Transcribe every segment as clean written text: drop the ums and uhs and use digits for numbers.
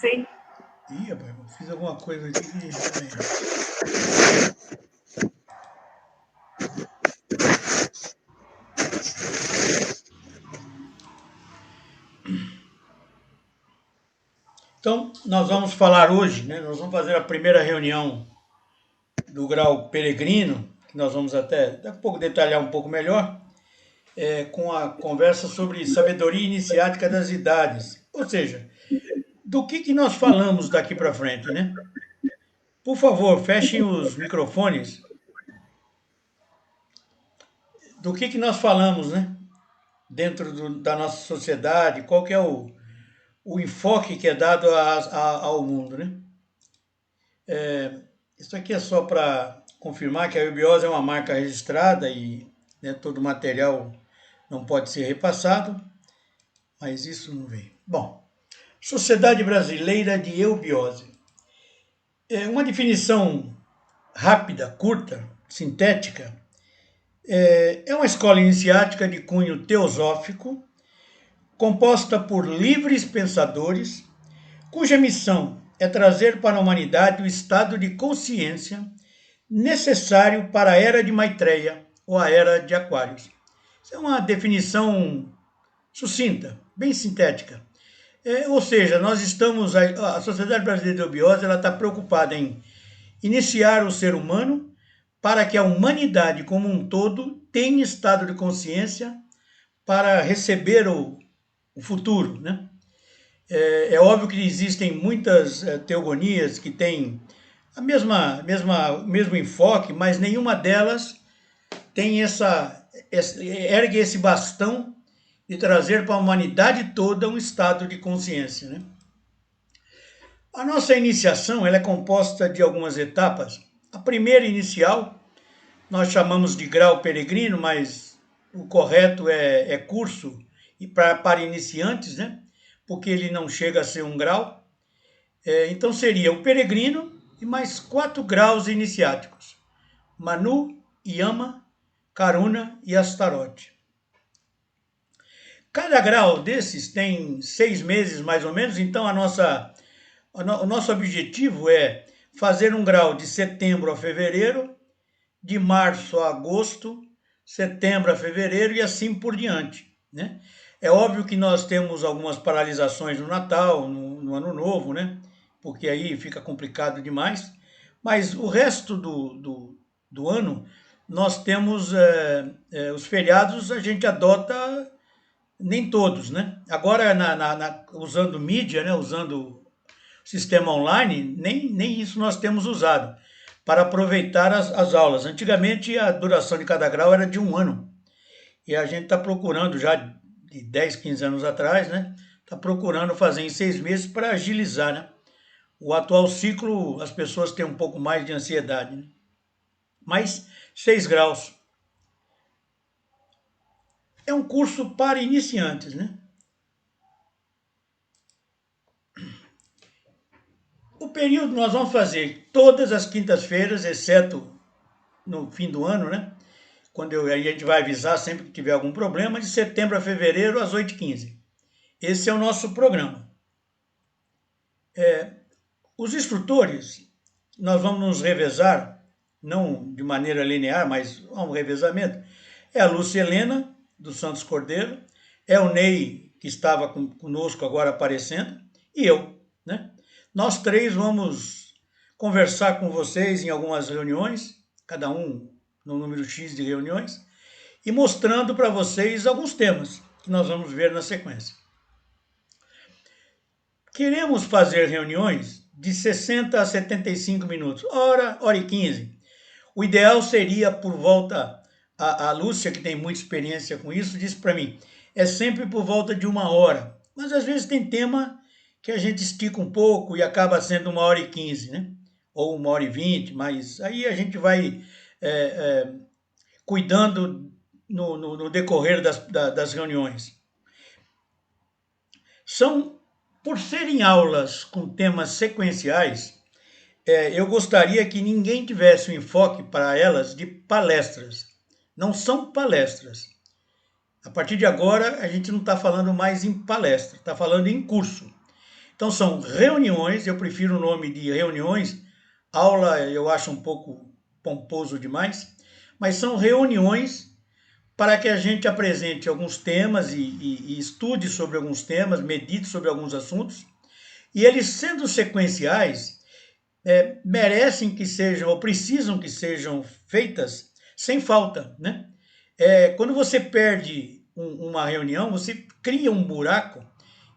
Sim. Ih, rapaz, eu fiz alguma coisa aqui que... Peraí. Então, nós vamos falar hoje, né? Nós vamos fazer a primeira reunião do grau peregrino, que nós vamos até daqui a pouco detalhar um pouco melhor, com a conversa sobre sabedoria iniciática das idades. Ou seja, do que nós falamos daqui para frente, né? Por favor, fechem os microfones. Do que nós falamos, né? Dentro da nossa sociedade, qual que é o enfoque que é dado ao mundo, né? Isso aqui é só para confirmar que a eubiose é uma marca registrada e, né, todo o material não pode ser repassado, mas isso não vem. Bom, Sociedade Brasileira de Eubiose. É uma definição rápida, curta, sintética. É uma escola iniciática de cunho teosófico, composta por livres pensadores, cuja missão é trazer para a humanidade o estado de consciência necessário para a era de Maitreya ou a era de Aquários. Isso é uma definição sucinta, bem sintética. Ou seja, nós estamos, a Sociedade Brasileira de Eubiose, ela está preocupada em iniciar o ser humano para que a humanidade como um todo tenha estado de consciência para receber o futuro, né? É óbvio que existem muitas teogonias que têm o mesmo enfoque, mas nenhuma delas tem ergue esse bastão de trazer para a humanidade toda um estado de consciência, né? A nossa iniciação ela é composta de algumas etapas. A primeira inicial nós chamamos de grau peregrino, mas o correto é curso e para iniciantes, né? Porque ele não chega a ser um grau. Então seria o peregrino e mais 4 graus iniciáticos: Manu, Yama, Karuna e Astarote. Cada grau desses tem 6 meses mais ou menos, então o nosso objetivo é fazer um grau de setembro a fevereiro, de março a agosto, setembro a fevereiro e assim por diante, né? É óbvio que nós temos algumas paralisações no Natal, no Ano Novo, né? Porque aí fica complicado demais, mas o resto do ano nós temos os feriados, a gente adota nem todos, né? Agora, usando mídia, né? Usando sistema online, nem isso nós temos usado para aproveitar as aulas. Antigamente, a duração de cada grau era de 1 ano. E a gente está procurando, já de 10, 15 anos atrás, né? Está procurando fazer em 6 meses para agilizar, né? O atual ciclo, as pessoas têm um pouco mais de ansiedade, né? Mas 6 graus. É um curso para iniciantes, né? O período nós vamos fazer todas as quintas-feiras, exceto no fim do ano, né? Aí a gente vai avisar sempre que tiver algum problema, de setembro a fevereiro, às 8h15. Esse é o nosso programa. Os instrutores, nós vamos nos revezar, não de maneira linear, mas há um revezamento. É a Lúcia Helena, do Santos Cordeiro, é o Ney, que estava conosco agora aparecendo, e eu, né? Nós 3 vamos conversar com vocês em algumas reuniões, cada um no número X de reuniões, e mostrando para vocês alguns temas que nós vamos ver na sequência. Queremos fazer reuniões de 60 a 75 minutos, hora e 15. O ideal seria por volta, a Lúcia, que tem muita experiência com isso, disse para mim, é sempre por volta de 1 hora. Mas às vezes tem tema que a gente estica um pouco e acaba sendo 1h15, né? Ou 1h20, mas aí a gente vai cuidando no decorrer das reuniões. Por serem aulas com temas sequenciais, eu gostaria que ninguém tivesse o enfoque para elas de palestras. Não são palestras. A partir de agora, a gente não está falando mais em palestra, está falando em curso. Então são reuniões, eu prefiro o nome de reuniões, aula eu acho um pouco pomposo demais, mas são reuniões para que a gente apresente alguns temas e estude sobre alguns temas, medite sobre alguns assuntos, e eles sendo sequenciais, merecem que sejam, ou precisam que sejam feitas sem falta, né? Quando você perde uma reunião, você cria um buraco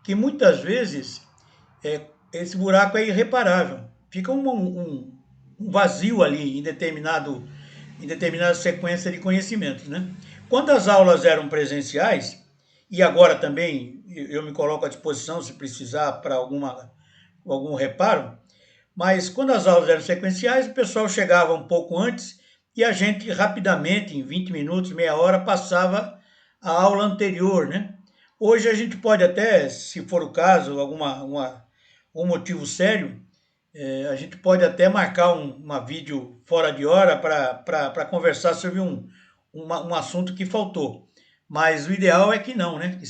que muitas vezes esse buraco é irreparável. Fica um vazio ali em determinada sequência de conhecimentos, né? Quando as aulas eram presenciais, e agora também eu me coloco à disposição se precisar para algum reparo, mas quando as aulas eram sequenciais, o pessoal chegava um pouco antes e a gente rapidamente, em 20 minutos, meia hora, passava a aula anterior, né? Hoje a gente pode até, se for o caso, um motivo sério, a gente pode até marcar uma vídeo fora de hora para conversar sobre um assunto que faltou. Mas o ideal é que não, né?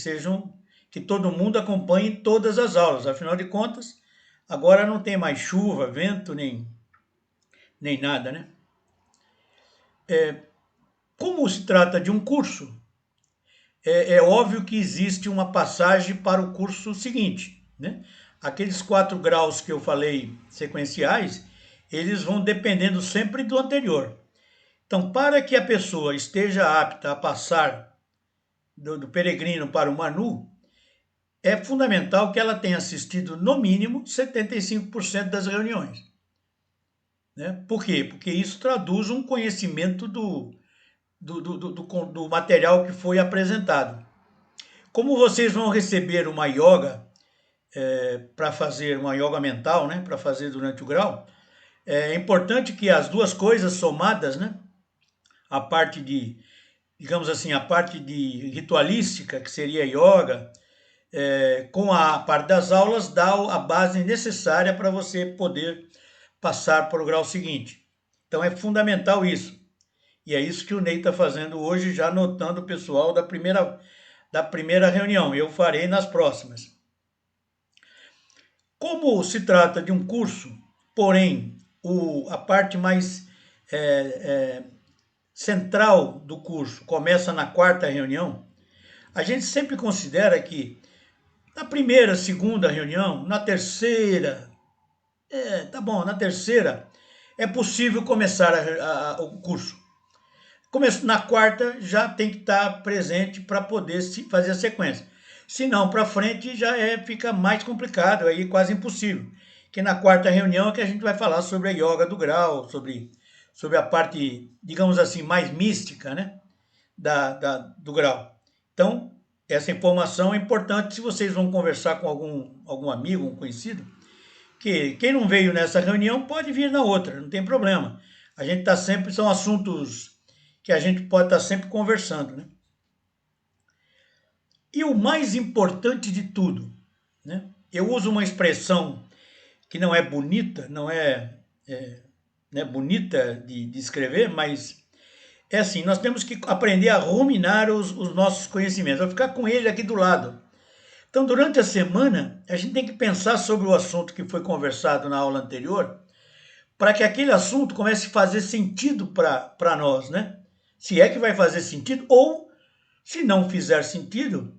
Que todo mundo acompanhe todas as aulas. Afinal de contas, agora não tem mais chuva, vento, nem nada, né? Como se trata de um curso, é óbvio que existe uma passagem para o curso seguinte, né? Aqueles 4 graus que eu falei sequenciais, eles vão dependendo sempre do anterior. Então, para que a pessoa esteja apta a passar do peregrino para o Manu, é fundamental que ela tenha assistido no mínimo 75% das reuniões. Né? Por quê? Porque isso traduz um conhecimento do material que foi apresentado. Como vocês vão receber uma yoga para fazer, uma yoga mental, né, para fazer durante o grau, é importante que as duas coisas somadas, né, a parte de, digamos assim, a parte de ritualística, que seria yoga, com a parte das aulas, dá a base necessária para você poder passar para o grau seguinte. Então é fundamental isso. E é isso que o Ney está fazendo hoje, já anotando o pessoal da primeira reunião. Eu farei nas próximas. Como se trata de um curso, porém, a parte mais central do curso começa na 4ª reunião, a gente sempre considera que na primeira, segunda reunião, na terceira, tá bom, na terceira é possível começar o curso. Na 4ª já tem que estar presente para poder fazer a sequência. Se não, para frente já fica mais complicado, aí quase impossível. Que na 4ª reunião é que a gente vai falar sobre a yoga do grau, sobre a parte, digamos assim, mais mística, né, do grau. Então, essa informação é importante se vocês vão conversar com algum amigo, um conhecido, que quem não veio nessa reunião pode vir na outra, não tem problema. A gente está sempre, são assuntos que a gente pode estar sempre conversando, né? E o mais importante de tudo, né? Eu uso uma expressão que não é bonita, não é né, bonita de escrever, mas é assim, nós temos que aprender a ruminar os nossos conhecimentos, a ficar com ele aqui do lado. Então, durante a semana, a gente tem que pensar sobre o assunto que foi conversado na aula anterior, para que aquele assunto comece a fazer sentido para nós, né? Se é que vai fazer sentido, ou se não fizer sentido,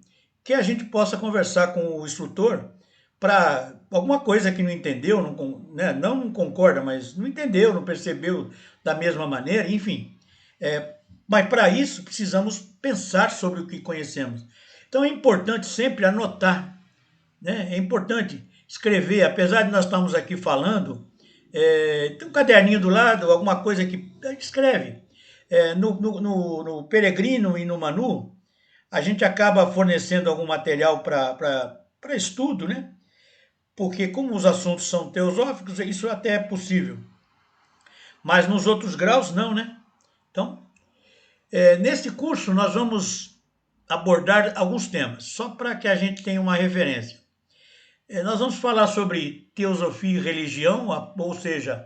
que a gente possa conversar com o instrutor para alguma coisa que não entendeu, não concorda, mas não entendeu, não percebeu da mesma maneira, enfim. Mas para isso precisamos pensar sobre o que conhecemos. Então é importante sempre anotar, né? É importante escrever, apesar de nós estarmos aqui falando, tem um caderninho do lado, alguma coisa que escreve. No Peregrino e no Manu, a gente acaba fornecendo algum material para estudo, né? Porque como os assuntos são teosóficos, isso até é possível. Mas nos outros graus, não, né? Então, nesse curso nós vamos abordar alguns temas, só para que a gente tenha uma referência. Nós vamos falar sobre teosofia e religião, ou seja,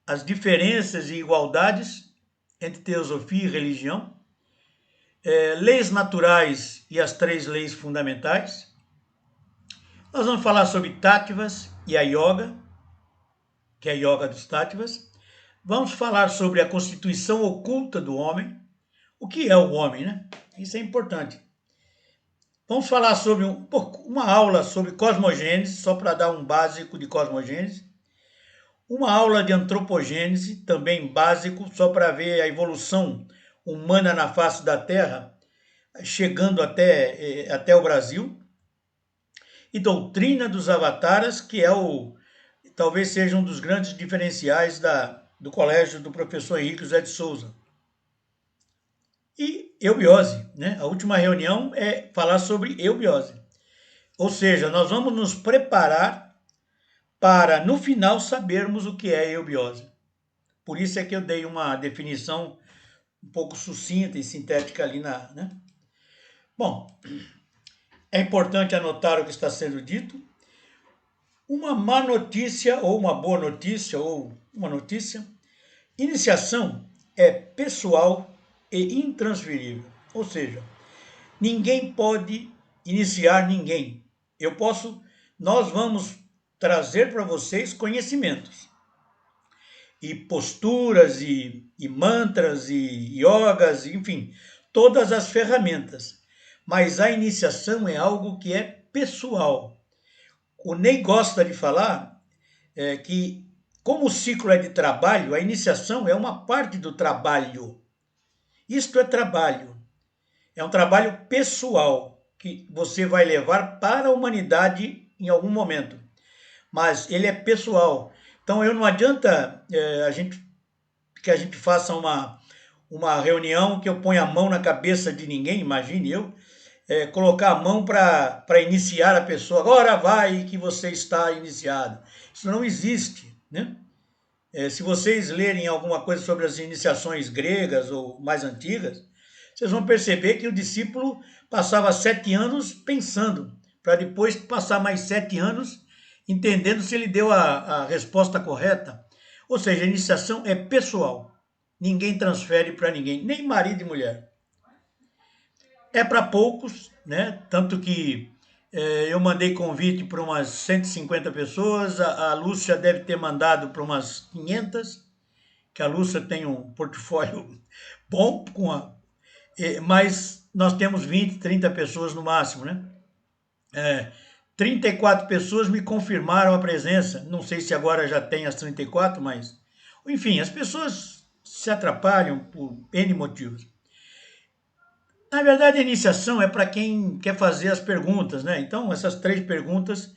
as diferenças e igualdades entre teosofia e religião, leis naturais e as 3 leis fundamentais, Nós vamos falar sobre Tattvas e a Yoga, que é a Yoga dos Tattvas. Vamos falar sobre a constituição oculta do homem. O que é o homem, né? Isso é importante. Vamos falar sobre uma aula sobre cosmogênese, só para dar um básico de cosmogênese. Uma aula de antropogênese, também básico, só para ver a evolução humana na face da Terra, chegando até o Brasil. E doutrina dos avataras, que talvez seja um dos grandes diferenciais do colégio do professor Henrique José de Souza. E eubiose, né? A última reunião é falar sobre eubiose. Ou seja, nós vamos nos preparar para, no final, sabermos o que é eubiose. Por isso é que eu dei uma definição um pouco sucinta e sintética ali né? Bom, é importante anotar o que está sendo dito. Uma má notícia ou uma boa notícia ou uma notícia. Iniciação é pessoal e intransferível. Ou seja, ninguém pode iniciar ninguém. Nós vamos trazer para vocês conhecimentos. E posturas, e mantras, e yogas, enfim, todas as ferramentas. Mas a iniciação é algo que é pessoal. O Ney gosta de falar que, como o ciclo é de trabalho, a iniciação é uma parte do trabalho. Isto é trabalho. É um trabalho pessoal que você vai levar para a humanidade em algum momento. Mas ele é pessoal. Então, não adianta que a gente faça uma reunião que eu ponha a mão na cabeça de ninguém, imagine eu, colocar a mão para iniciar a pessoa. Agora vai que você está iniciado. Isso não existe, né? Se vocês lerem alguma coisa sobre as iniciações gregas ou mais antigas, vocês vão perceber que o discípulo passava 7 anos pensando, para depois passar mais 7 anos entendendo se ele deu a resposta correta. Ou seja, a iniciação é pessoal. Ninguém transfere para ninguém, nem marido e mulher. É para poucos, né? Tanto que eu mandei convite para umas 150 pessoas, a Lúcia deve ter mandado para umas 500, que a Lúcia tem um portfólio bom, mas nós temos 20, 30 pessoas no máximo, né? 34 pessoas me confirmaram a presença, não sei se agora já tem as 34, mas... Enfim, as pessoas se atrapalham por N motivos. Na verdade, a iniciação é para quem quer fazer as perguntas, né? Então, essas 3 perguntas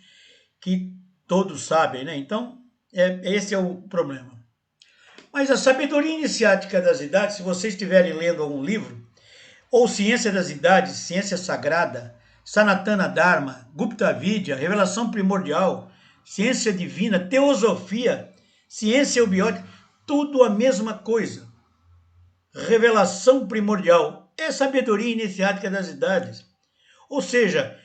que todos sabem, né? Então, esse é o problema. Mas a sabedoria iniciática das idades, se vocês estiverem lendo algum livro, ou Ciência das Idades, Ciência Sagrada, Sanatana Dharma, Gupta Vidya, Revelação Primordial, Ciência Divina, Teosofia, Ciência Eubiótica, tudo a mesma coisa. Revelação Primordial é sabedoria iniciática das idades. Ou seja,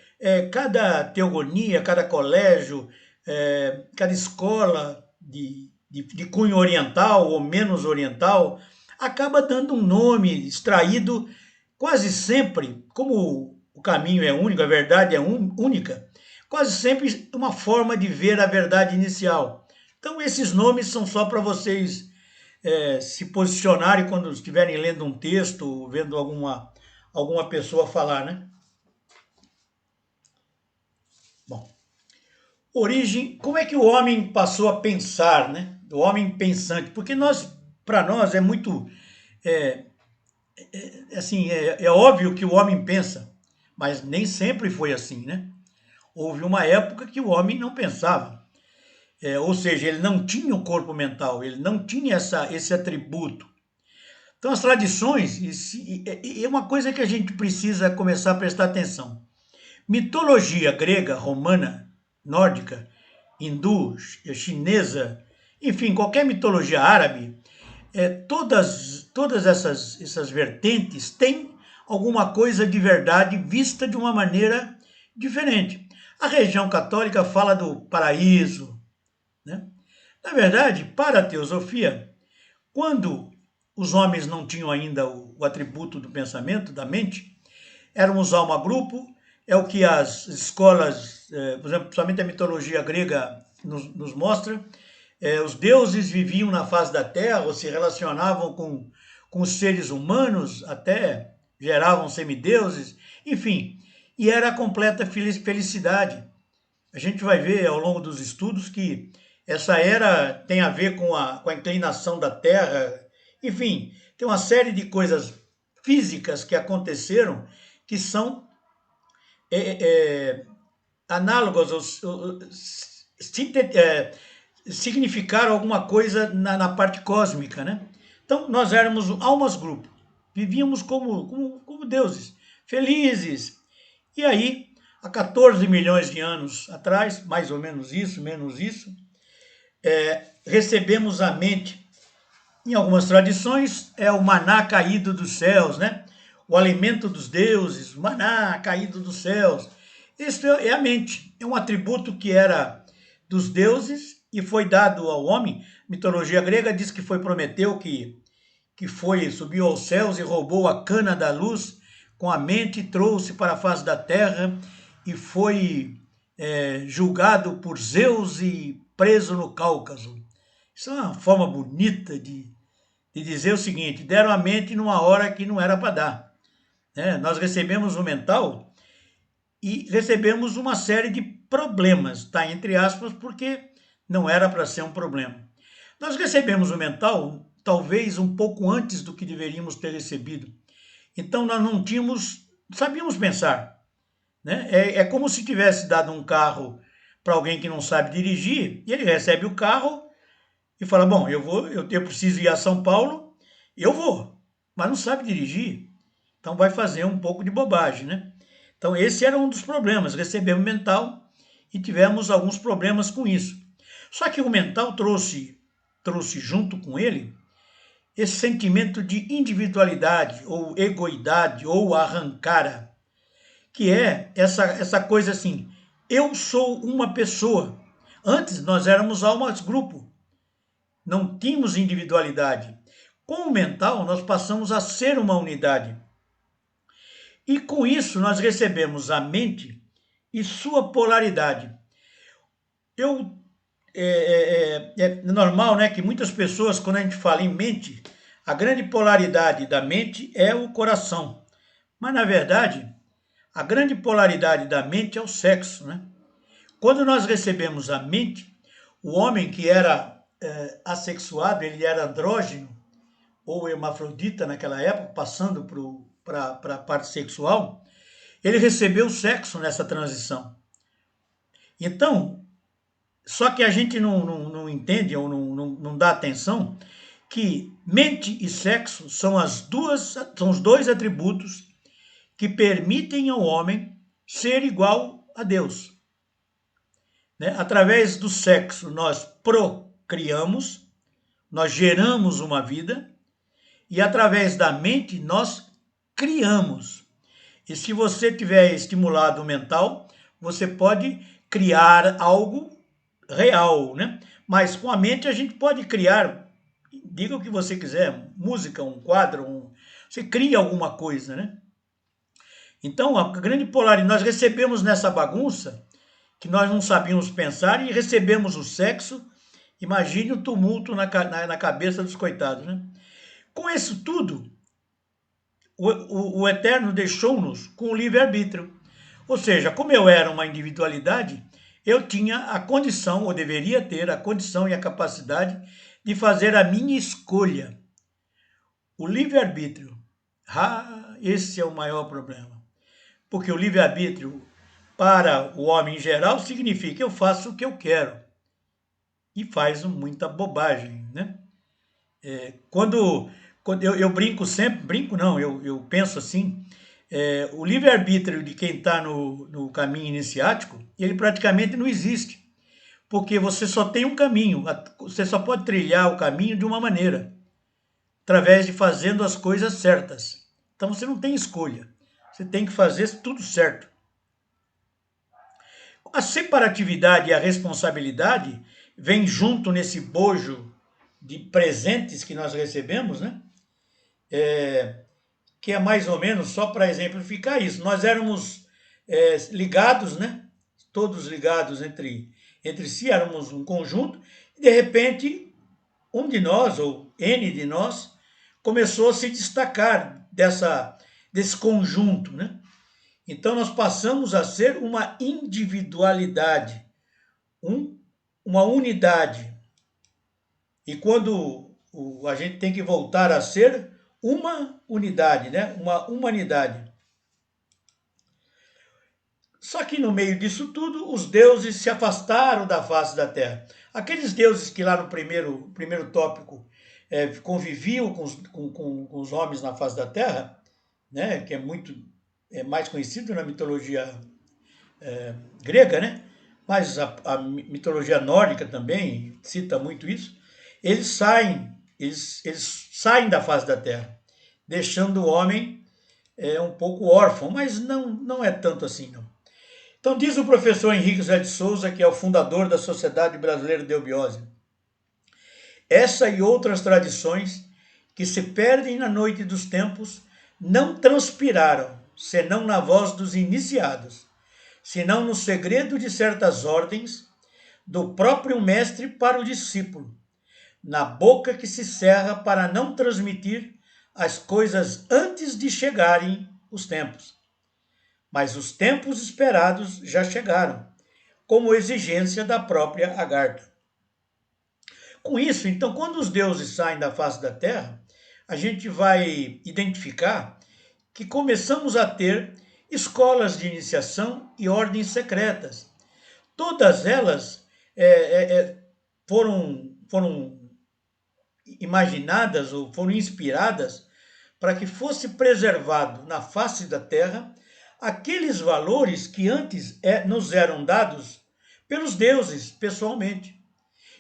cada teogonia, cada colégio, cada escola de cunho oriental ou menos oriental, acaba dando um nome extraído quase sempre, como o caminho é único, a verdade é única, quase sempre uma forma de ver a verdade inicial. Então, esses nomes são só para vocês se posicionarem quando estiverem lendo um texto, vendo alguma pessoa falar, né? Bom, origem, como é que o homem passou a pensar, né? O homem pensante, porque para nós é muito, é óbvio que o homem pensa, mas nem sempre foi assim, né? Houve uma época que o homem não pensava. Ou seja, ele não tinha o corpo mental, ele não tinha esse atributo. Então, as tradições, é uma coisa que a gente precisa começar a prestar atenção. Mitologia grega, romana, nórdica, hindu, chinesa, enfim, qualquer mitologia árabe, todas essas vertentes têm alguma coisa de verdade vista de uma maneira diferente. A religião católica fala do paraíso, né? Na verdade, para a teosofia, quando os homens não tinham ainda o atributo do pensamento, da mente, éramos alma-grupo, é o que as escolas, por exemplo, principalmente a mitologia grega nos mostra. Os deuses viviam na face da terra, ou se relacionavam com os seres humanos, até geravam semideuses, enfim, e era a completa felicidade. A gente vai ver ao longo dos estudos que essa era tem a ver com a inclinação da terra, enfim, tem uma série de coisas físicas que aconteceram que são análogas, significaram alguma coisa na parte cósmica, né? Então, nós éramos almas grupo, vivíamos como deuses, felizes. E aí, há 14 milhões de anos atrás, mais ou menos isso, menos isso, recebemos a mente. Em algumas tradições, é o maná caído dos céus, né? O alimento dos deuses, o maná caído dos céus. Isso é a mente, é um atributo que era dos deuses e foi dado ao homem. A mitologia grega diz que foi Prometeu que subiu aos céus e roubou a cana da luz com a mente, trouxe para a face da terra e foi julgado por Zeus e preso no Cáucaso. Isso é uma forma bonita de dizer o seguinte: deram a mente numa hora que não era para dar. Nós recebemos o mental e recebemos uma série de problemas, tá? Entre aspas, porque não era para ser um problema. Nós recebemos o mental talvez um pouco antes do que deveríamos ter recebido. Então nós não sabíamos pensar, né? É como se tivesse dado um carro para alguém que não sabe dirigir, e ele recebe o carro e fala: bom, eu preciso ir a São Paulo, eu vou, mas não sabe dirigir, então vai fazer um pouco de bobagem, né? Então esse era um dos problemas, recebemos mental e tivemos alguns problemas com isso. Só que o mental trouxe junto com ele esse sentimento de individualidade, ou egoidade, ou arrancara, que é essa coisa assim: eu sou uma pessoa. Antes nós éramos almas grupo, não tínhamos individualidade. Com o mental nós passamos a ser uma unidade. E com isso nós recebemos a mente e sua polaridade. É normal, né, que muitas pessoas, quando a gente fala em mente, a grande polaridade da mente é o coração. Mas, na verdade, a grande polaridade da mente é o sexo, né? Quando nós recebemos a mente, o homem que era assexuado, ele era andrógeno ou hermafrodita naquela época, passando para a parte sexual, ele recebeu o sexo nessa transição. Então, só que a gente não entende ou não dá atenção que mente e sexo são os dois atributos que permitem ao homem ser igual a Deus. Né? Através do sexo nós procriamos, nós geramos uma vida, e através da mente nós criamos. E se você tiver estimulado o mental, você pode criar algo real, né? Mas com a mente a gente pode criar, diga o que você quiser, música, um quadro, você cria alguma coisa, né? Então, a grande polaridade, nós recebemos nessa bagunça, que nós não sabíamos pensar, e recebemos o sexo, imagine o tumulto na cabeça dos coitados, né? Com isso tudo, o Eterno deixou-nos com o livre-arbítrio. Ou seja, como eu era uma individualidade, eu tinha a condição, ou deveria ter a condição e a capacidade de fazer a minha escolha. O livre-arbítrio, esse é o maior problema. Porque o livre-arbítrio, para o homem em geral, significa eu faço o que eu quero. E faz muita bobagem, né? Quando eu brinco sempre, eu penso assim, o livre-arbítrio de quem está no caminho iniciático, ele praticamente não existe, porque você só tem um caminho, você só pode trilhar o caminho de uma maneira, através de fazendo as coisas certas. Então você não tem escolha, você tem que fazer tudo certo. A separatividade e a responsabilidade vem junto nesse bojo de presentes que nós recebemos, né? Que é mais ou menos, só para exemplificar isso, nós éramos ligados, né? Todos ligados entre si, éramos um conjunto, e de repente um de nós, ou N de nós, começou a se destacar desse conjunto, né? Então nós passamos a ser uma individualidade, uma unidade. E quando a gente tem que voltar a ser uma unidade, né? Uma humanidade. Só que no meio disso tudo, os deuses se afastaram da face da terra. Aqueles deuses que lá no primeiro tópico conviviam com os homens na face da terra, né, que é mais conhecido na mitologia grega, né, mas a mitologia nórdica também cita muito isso. Eles saem da face da terra, deixando o homem um pouco órfão, mas não é tanto assim, não. Então diz o professor Henrique José de Souza, que é o fundador da Sociedade Brasileira de Eubiose: essa e outras tradições que se perdem na noite dos tempos não transpiraram, senão na voz dos iniciados, senão no segredo de certas ordens do próprio mestre para o discípulo, na boca que se cerra para não transmitir as coisas antes de chegarem os tempos. Mas os tempos esperados já chegaram, como exigência da própria Agartha. Com isso, então, quando os deuses saem da face da terra, a gente vai identificar que começamos a ter escolas de iniciação e ordens secretas. Todas elas foram imaginadas ou foram inspiradas para que fosse preservado na face da terra aqueles valores que antes nos eram dados pelos deuses pessoalmente.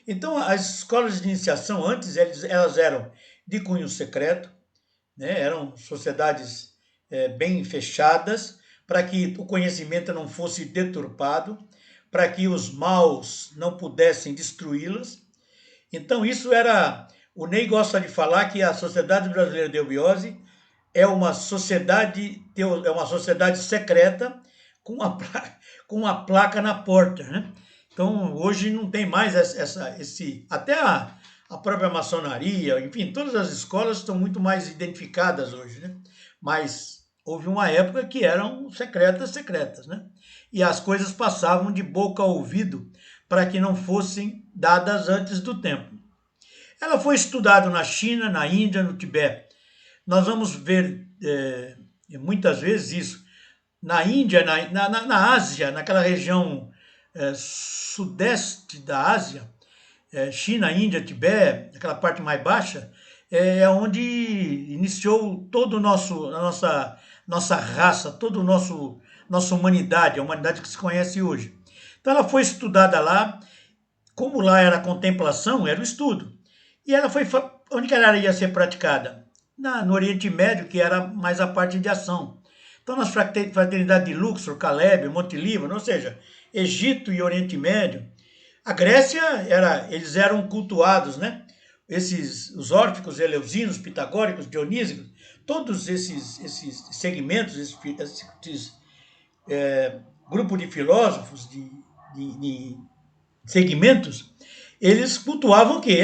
Então, as escolas de iniciação antes elas eram de cunho secreto, né? Eram sociedades bem fechadas, para que o conhecimento não fosse deturpado, para que os maus não pudessem destruí-las. Então, isso era... O Ney gosta de falar que a Sociedade Brasileira de Eubiose é uma sociedade secreta com uma placa na porta, né? Então, hoje não tem mais até a própria maçonaria, enfim, todas as escolas estão muito mais identificadas hoje, né? Mas houve uma época que eram secretas, né? E as coisas passavam de boca a ouvido para que não fossem dadas antes do tempo. Ela foi estudada na China, na Índia, no Tibete. Nós vamos ver muitas vezes isso. Na Índia, na Ásia, naquela região sudeste da Ásia, China, Índia, Tibete, aquela parte mais baixa, é onde iniciou toda a nossa raça, toda a nossa humanidade, a humanidade que se conhece hoje. Então ela foi estudada lá, como lá era a contemplação, era o estudo. E ela foi, onde que ela ia ser praticada? No Oriente Médio, que era mais a parte de ação. Então, nas fraternidades de Luxor, Caleb, Monte Líbano, ou seja, Egito e Oriente Médio. A Grécia, eles eram cultuados, né? Os órficos, eleusinos, pitagóricos, dionísicos, todos esses segmentos, esses grupo de filósofos, de segmentos, eles cultuavam o quê?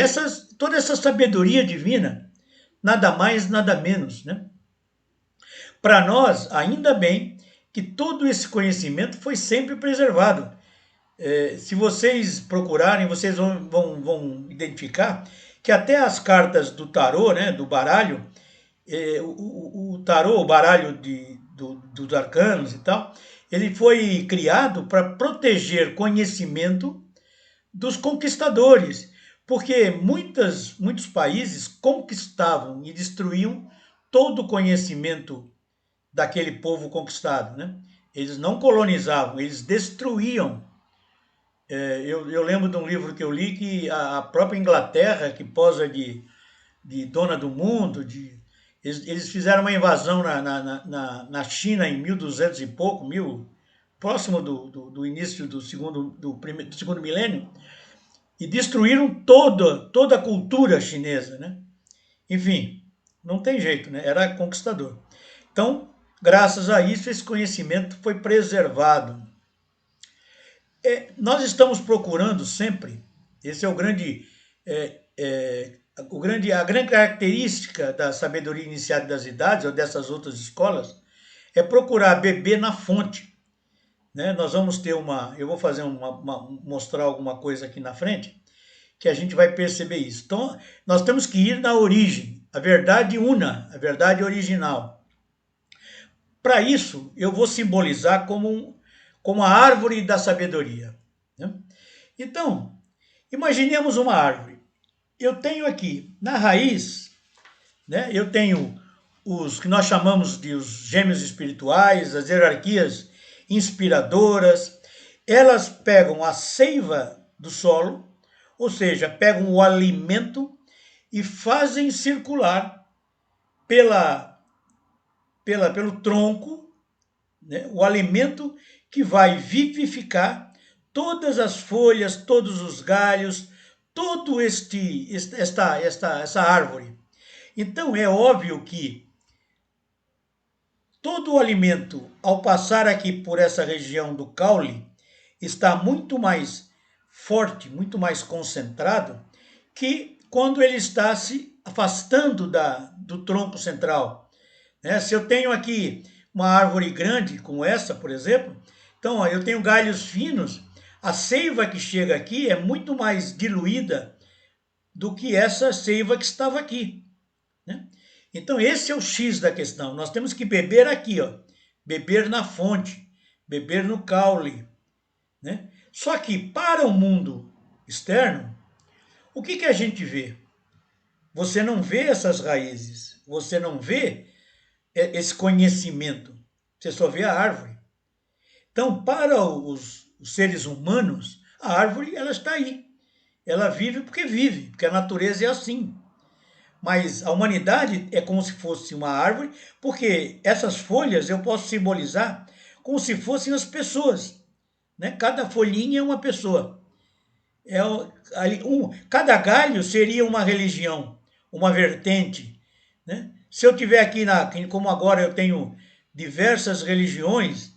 Toda essa sabedoria divina, nada mais, nada menos, né? Para nós, ainda bem que todo esse conhecimento foi sempre preservado. Se vocês procurarem, vocês vão identificar que até as cartas do tarô, né, do baralho, o tarô, o baralho dos arcanos e tal, ele foi criado para proteger conhecimento dos conquistadores, porque muitos países conquistavam e destruíam todo o conhecimento daquele povo conquistado, né? Eles não colonizavam, eles destruíam. Eu lembro de um livro que eu li que a própria Inglaterra, que posa de dona do mundo, eles fizeram uma invasão na China em 1200 e pouco, próximo do início do segundo milênio, e destruíram toda a cultura chinesa, né? Enfim, não tem jeito, né? Era conquistador. Então, graças a isso, esse conhecimento foi preservado. Nós estamos procurando sempre, esse é o grande, a grande característica da sabedoria iniciada das idades, ou dessas outras escolas, é procurar beber na fonte. Né? Nós vamos ter eu vou fazer mostrar alguma coisa aqui na frente, que a gente vai perceber isso. Então, nós temos que ir na origem, a verdade una, a verdade original. Para isso, eu vou simbolizar como a árvore da sabedoria. Né? Então, imaginemos uma árvore. Eu tenho aqui, na raiz, né, eu tenho os que nós chamamos de os gêmeos espirituais, as hierarquias inspiradoras. Elas pegam a seiva do solo, ou seja, pegam o alimento e fazem circular pelo tronco, né, o alimento que vai vivificar todas as folhas, todos os galhos, todo essa árvore. Então é óbvio que todo o alimento, ao passar aqui por essa região do caule, está muito mais forte, muito mais concentrado, que quando ele está se afastando do tronco central. Né? Se eu tenho aqui uma árvore grande, como essa, por exemplo, então ó, eu tenho galhos finos, a seiva que chega aqui é muito mais diluída do que essa seiva que estava aqui. Né? Então esse é o X da questão. Nós temos que beber aqui, ó, beber na fonte, beber no caule. Né? Só que para o mundo externo, o que a gente vê? Você não vê essas raízes, você não vê esse conhecimento, você só vê a árvore. Então, para os seres humanos, a árvore ela está aí. Ela vive, porque a natureza é assim. Mas a humanidade é como se fosse uma árvore, porque essas folhas eu posso simbolizar como se fossem as pessoas. Né? Cada folhinha é uma pessoa. Cada galho seria uma religião, uma vertente. Né? Se eu tiver aqui, como agora eu tenho diversas religiões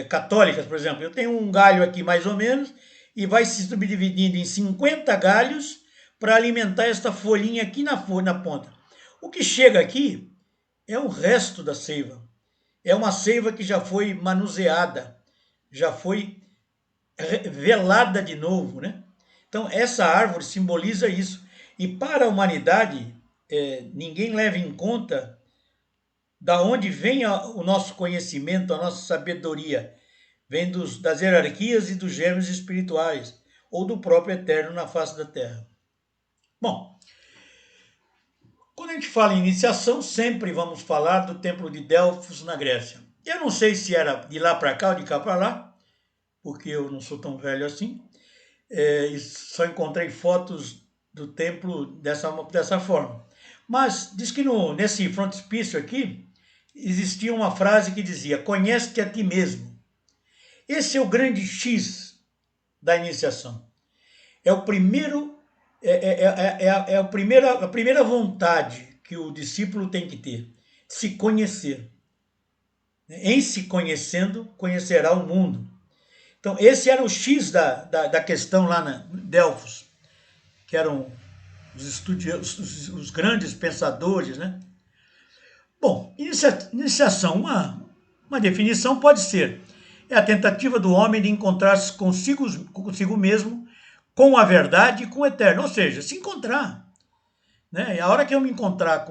católicas, por exemplo, eu tenho um galho aqui mais ou menos, e vai se subdividindo em 50 galhos para alimentar esta folhinha aqui na ponta. O que chega aqui é o resto da seiva. É uma seiva que já foi manuseada, já foi velada de novo, né? Então, essa árvore simboliza isso. E para a humanidade, ninguém leva em conta da onde vem o nosso conhecimento, a nossa sabedoria. Vem das hierarquias e dos gêmeos espirituais, ou do próprio Eterno na face da Terra. Bom, quando a gente fala em iniciação, sempre vamos falar do Templo de Delfos na Grécia. Eu não sei se era de lá para cá ou de cá para lá, porque eu não sou tão velho assim, e só encontrei fotos do templo dessa forma. Mas diz que nesse frontispício aqui, existia uma frase que dizia: conhece-te a ti mesmo. Esse é o grande X da iniciação. É o primeiro, a primeira vontade que o discípulo tem que ter, se conhecer. Em se conhecendo, conhecerá o mundo. Então, esse era o X da questão lá na Delfos, que eram os grandes pensadores, né? Bom, iniciação, uma definição pode ser: é a tentativa do homem de encontrar-se consigo mesmo, com a verdade e com o eterno, ou seja, se encontrar. Né? A hora que eu me encontrar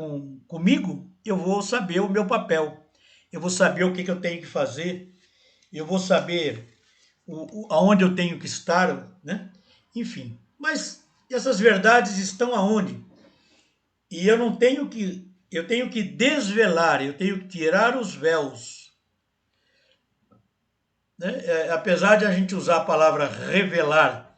comigo, eu vou saber o meu papel, eu vou saber o que eu tenho que fazer, eu vou saber aonde eu tenho que estar, né? Enfim. Mas essas verdades estão aonde? E eu tenho que desvelar, eu tenho que tirar os véus. Né? Apesar de a gente usar a palavra revelar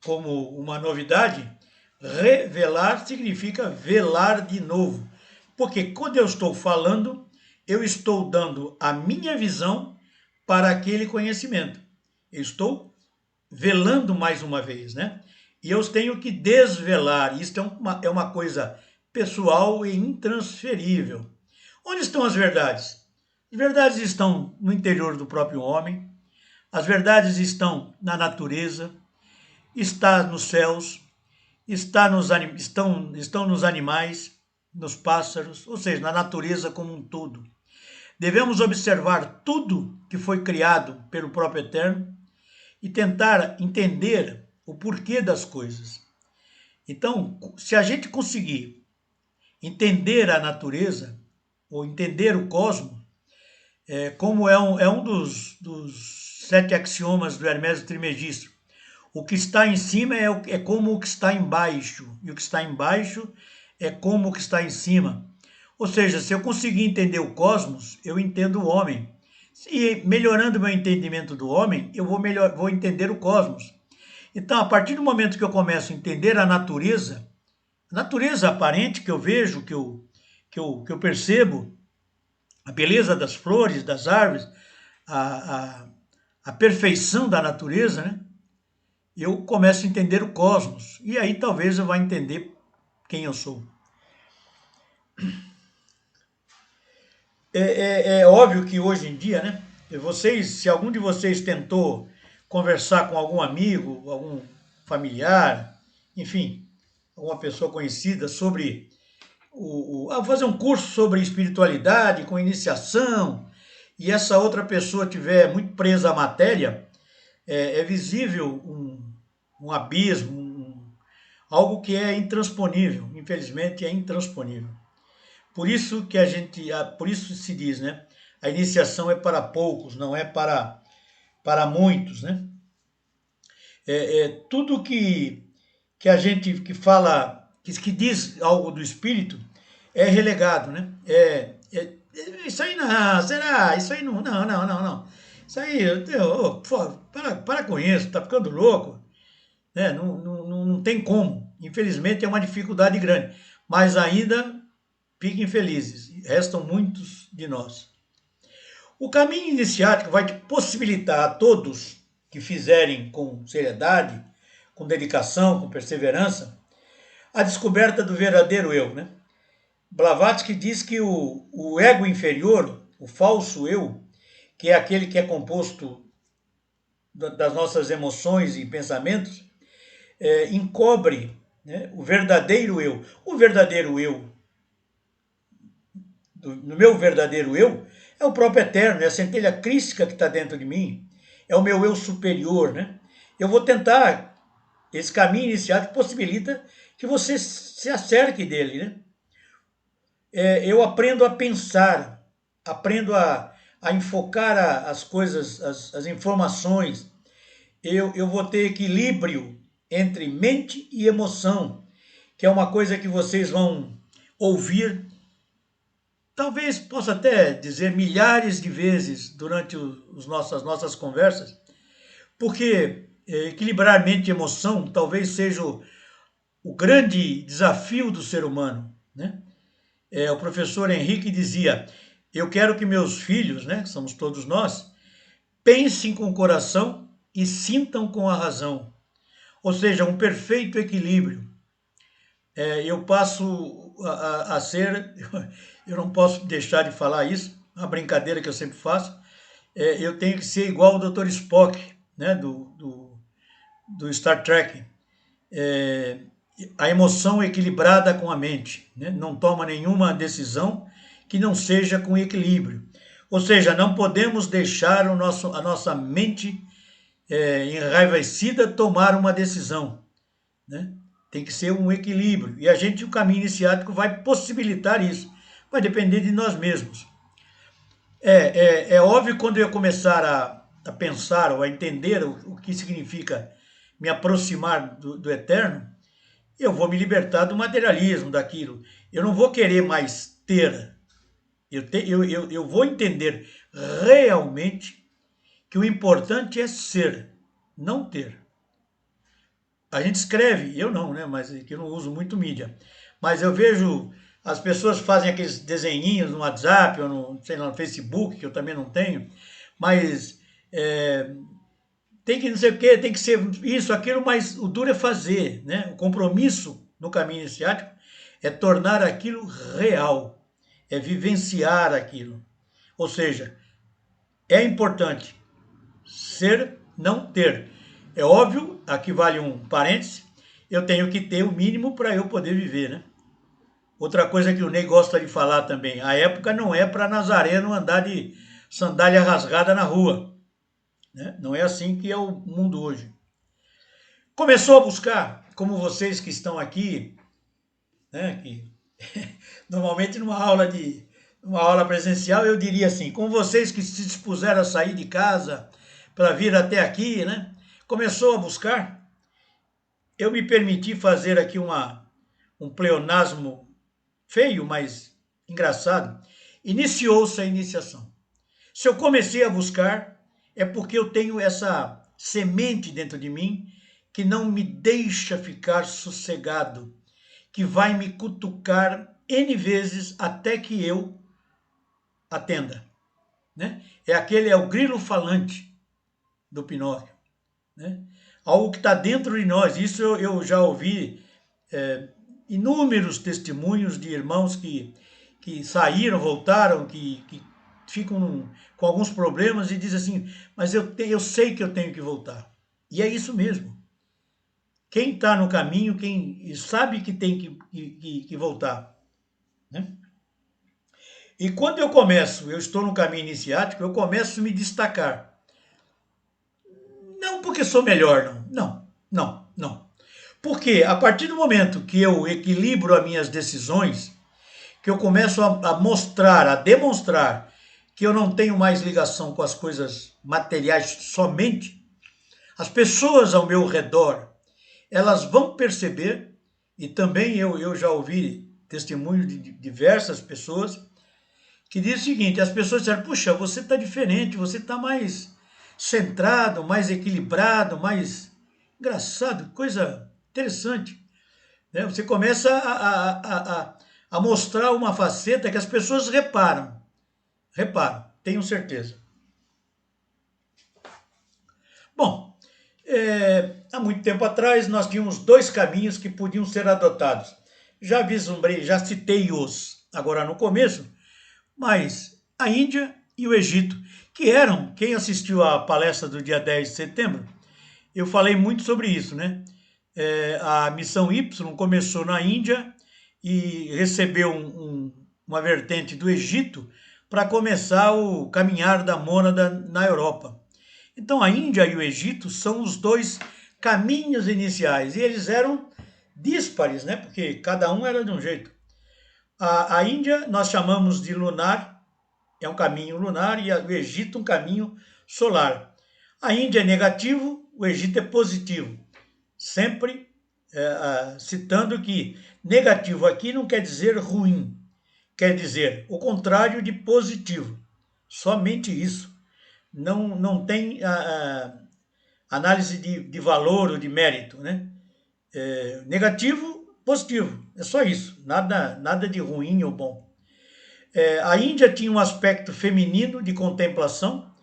como uma novidade, revelar significa velar de novo. Porque quando eu estou falando, eu estou dando a minha visão para aquele conhecimento. Eu estou velando mais uma vez, né? E eu tenho que desvelar. Isso é uma coisa pessoal e intransferível. Onde estão as verdades? As verdades estão no interior do próprio homem, as verdades estão na natureza, está nos céus, estão nos animais, nos pássaros, ou seja, na natureza como um todo. Devemos observar tudo que foi criado pelo próprio Eterno e tentar entender o porquê das coisas. Então, se a gente conseguir entender a natureza, ou entender o cosmos, como é um dos 7 axiomas do Hermeso Trismegisto, o que está em cima é como o que está embaixo, e o que está embaixo é como o que está em cima. Ou seja, se eu conseguir entender o cosmos, eu entendo o homem. E melhorando meu entendimento do homem, eu vou entender o cosmos. Então, a partir do momento que eu começo a entender a natureza aparente que eu vejo, que eu percebo, a beleza das flores, das árvores, a perfeição da natureza, né? Eu começo a entender o cosmos. E aí talvez eu vá entender quem eu sou. É óbvio que hoje em dia, né? Se algum de vocês tentou conversar com algum amigo, algum familiar, enfim, alguma pessoa conhecida sobre fazer um curso sobre espiritualidade, com iniciação, e essa outra pessoa tiver muito presa à matéria, é visível um abismo, algo que é intransponível, infelizmente é intransponível. Por isso por isso se diz, né? A iniciação é para poucos, não é para muitos, né? Tudo que a gente que fala, que diz algo do espírito, é relegado, né? Isso aí não, será? Isso aí não, não, não, não, não. Isso aí, para com isso, tá ficando louco, né? Não tem como. Infelizmente é uma dificuldade grande, mas ainda fiquem felizes, restam muitos de nós. O caminho iniciático vai te possibilitar a todos que fizerem com seriedade, com dedicação, com perseverança, a descoberta do verdadeiro eu, né? Blavatsky diz que o ego inferior, o falso eu, que é aquele que é composto das nossas emoções e pensamentos, encobre, né, o verdadeiro eu. O verdadeiro eu, no meu verdadeiro eu, é o próprio Eterno, é a centelha crística que está dentro de mim, é o meu eu superior, né? Eu vou tentar, esse caminho iniciático possibilita que você se acerque dele, né? Eu aprendo a pensar, aprendo a enfocar as coisas, as informações. Eu vou ter equilíbrio entre mente e emoção, que é uma coisa que vocês vão ouvir, talvez possa até dizer milhares de vezes durante as nossas conversas, porque equilibrar mente e emoção talvez seja o grande desafio do ser humano, né? O professor Henrique dizia: eu quero que meus filhos, né, que somos todos nós, pensem com o coração e sintam com a razão. Ou seja, um perfeito equilíbrio. Eu passo a ser, eu não posso deixar de falar isso, uma brincadeira que eu sempre faço, eu tenho que ser igual ao Dr. Spock, né, do Star Trek. A emoção equilibrada com a mente, né? Não toma nenhuma decisão que não seja com equilíbrio. Ou seja, não podemos deixar a nossa mente enraivecida tomar uma decisão, né? Tem que ser um equilíbrio. E o caminho iniciático vai possibilitar isso. Vai depender de nós mesmos. É óbvio que quando eu começar a pensar ou a entender o que significa me aproximar do Eterno, eu vou me libertar do materialismo, daquilo. Eu não vou querer mais ter. Eu vou entender realmente que o importante é ser, não ter. A gente escreve, eu não, né? Mas que eu não uso muito mídia. Mas eu vejo as pessoas fazem aqueles desenhinhos no WhatsApp ou no, sei lá, no Facebook, que eu também não tenho, mas tem que não sei o quê, tem que ser isso, aquilo, mas o duro é fazer, né? O compromisso no caminho iniciático é tornar aquilo real, é vivenciar aquilo. Ou seja, é importante ser, não ter. É óbvio, aqui vale um parêntese, eu tenho que ter o mínimo para eu poder viver, né? Outra coisa que o Ney gosta de falar também, a época não é para nazareno andar de sandália rasgada na rua, né? Não é assim que é o mundo hoje. Começou a buscar, como vocês que estão aqui, né, que normalmente numa aula presencial eu diria assim, com vocês que se dispuseram a sair de casa para vir até aqui, né? Começou a buscar, eu me permiti fazer aqui um pleonasmo feio, mas engraçado. Iniciou-se a iniciação. Se eu comecei a buscar, é porque eu tenho essa semente dentro de mim que não me deixa ficar sossegado, que vai me cutucar N vezes até que eu atenda, né? É o grilo falante do Pinóquio, né? Algo que está dentro de nós. Isso eu já ouvi inúmeros testemunhos de irmãos que saíram, voltaram, que ficam com alguns problemas e dizem assim, mas eu sei que eu tenho que voltar. E é isso mesmo. Quem está no caminho, quem sabe que tem que voltar, né? E quando eu estou no caminho iniciático, eu começo a me destacar. Não porque sou melhor, não. Não. Porque a partir do momento que eu equilibro as minhas decisões, que eu começo a mostrar, a demonstrar que eu não tenho mais ligação com as coisas materiais somente, as pessoas ao meu redor, elas vão perceber, e também eu já ouvi testemunho de diversas pessoas, que diz o seguinte, as pessoas disseram, puxa, você está diferente, você está mais centrado, mais equilibrado, mais engraçado, coisa interessante, né? Você começa a mostrar uma faceta que as pessoas reparam, tenho certeza. Bom, há muito tempo atrás nós tínhamos dois caminhos que podiam ser adotados. Já vislumbrei, já citei-os agora no começo, mas a Índia e o Egito, que eram, quem assistiu à palestra do dia 10 de setembro, eu falei muito sobre isso, né? A missão Y começou na Índia e recebeu uma vertente do Egito para começar o caminhar da mônada na Europa. Então a Índia e o Egito são os dois caminhos iniciais e eles eram díspares, né? Porque cada um era de um jeito. A Índia nós chamamos de lunar, é um caminho lunar, e o Egito um caminho solar. A Índia é negativo, o Egito é positivo. Sempre citando que negativo aqui não quer dizer ruim, quer dizer o contrário de positivo. Somente isso. Não tem análise de valor ou de mérito, né? Negativo, positivo. É só isso. Nada de ruim ou bom. A Índia tinha um aspecto feminino de contemplação,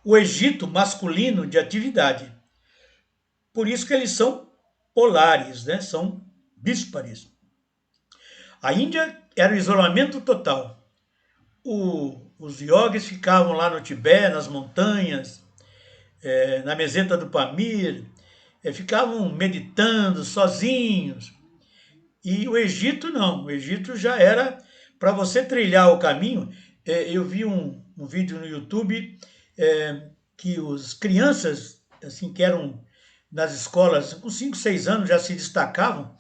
o Egito masculino de atividade. Por isso que eles são polares, né? São díspares. A Índia era o isolamento total. Os yogis ficavam lá no Tibete, nas montanhas, na meseta do Pamir, ficavam meditando sozinhos. E o Egito não, o Egito já era para você trilhar o caminho. Eu vi um vídeo no YouTube que as crianças, assim, que eram nas escolas, com 5, 6 anos já se destacavam,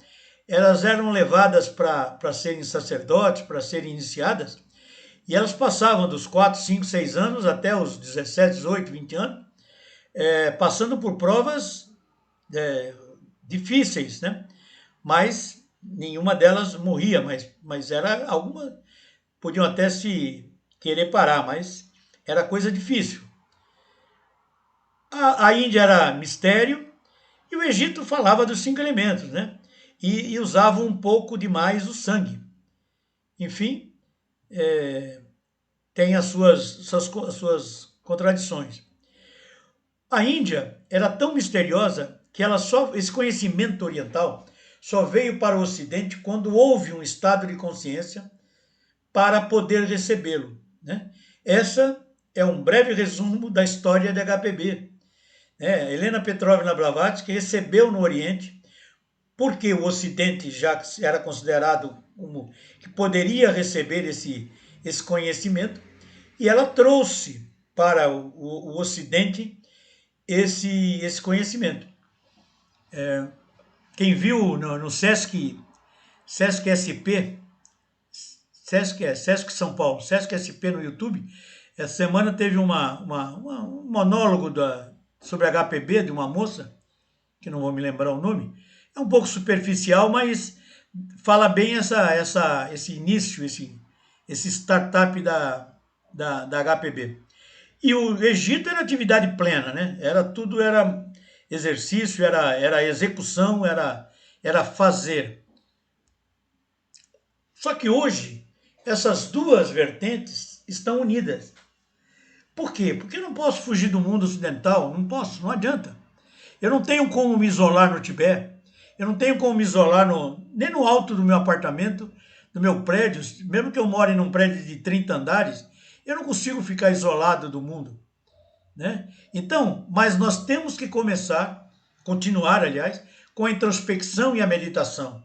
elas eram levadas para serem sacerdotes, para serem iniciadas, e elas passavam dos 4, 5, 6 anos até os 17, 18, 20 anos, passando por provas difíceis, né? Mas nenhuma delas morria, mas era alguma, podiam até se querer parar, mas era coisa difícil. A Índia era mistério e o Egito falava dos 5 elementos, né? E usava um pouco demais o sangue. Enfim, tem as suas contradições. A Índia era tão misteriosa que esse conhecimento oriental só veio para o Ocidente quando houve um estado de consciência para poder recebê-lo, né? Essa é um breve resumo da história de HPB. Helena Petrovna Blavatsky recebeu no Oriente, porque o Ocidente já era considerado como que poderia receber esse conhecimento, e ela trouxe para o Ocidente esse conhecimento. Quem viu no Sesc SP, Sesc São Paulo, Sesc SP no YouTube, essa semana teve um monólogo sobre HPB de uma moça, que não vou me lembrar o nome. É um pouco superficial, mas fala bem esse início, esse startup da HPB. E o Egito era atividade plena, né? Era exercício, era execução, era fazer. Só que hoje, essas duas vertentes estão unidas. Por quê? Porque eu não posso fugir do mundo ocidental, não posso, não adianta. Eu não tenho como me isolar no Tibete, eu não tenho como me isolar nem no alto do meu apartamento, do meu prédio, mesmo que eu more num prédio de 30 andares, eu não consigo ficar isolado do mundo, né? Então, mas nós temos que continuar, aliás, com a introspecção e a meditação.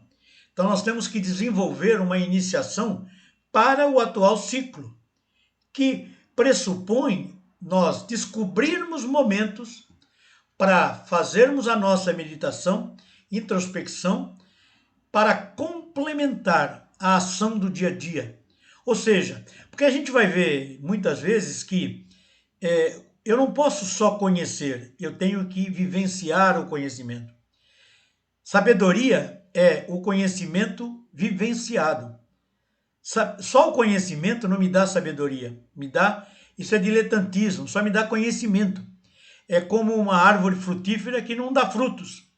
Então, nós temos que desenvolver uma iniciação para o atual ciclo, que pressupõe nós descobrirmos momentos para fazermos a nossa meditação, introspecção, para complementar a ação do dia a dia. Ou seja, porque a gente vai ver muitas vezes que eu não posso só conhecer, eu tenho que vivenciar o conhecimento. Sabedoria é o conhecimento vivenciado. Só o conhecimento não me dá sabedoria, isso é diletantismo, só me dá conhecimento. É como uma árvore frutífera que não dá frutos,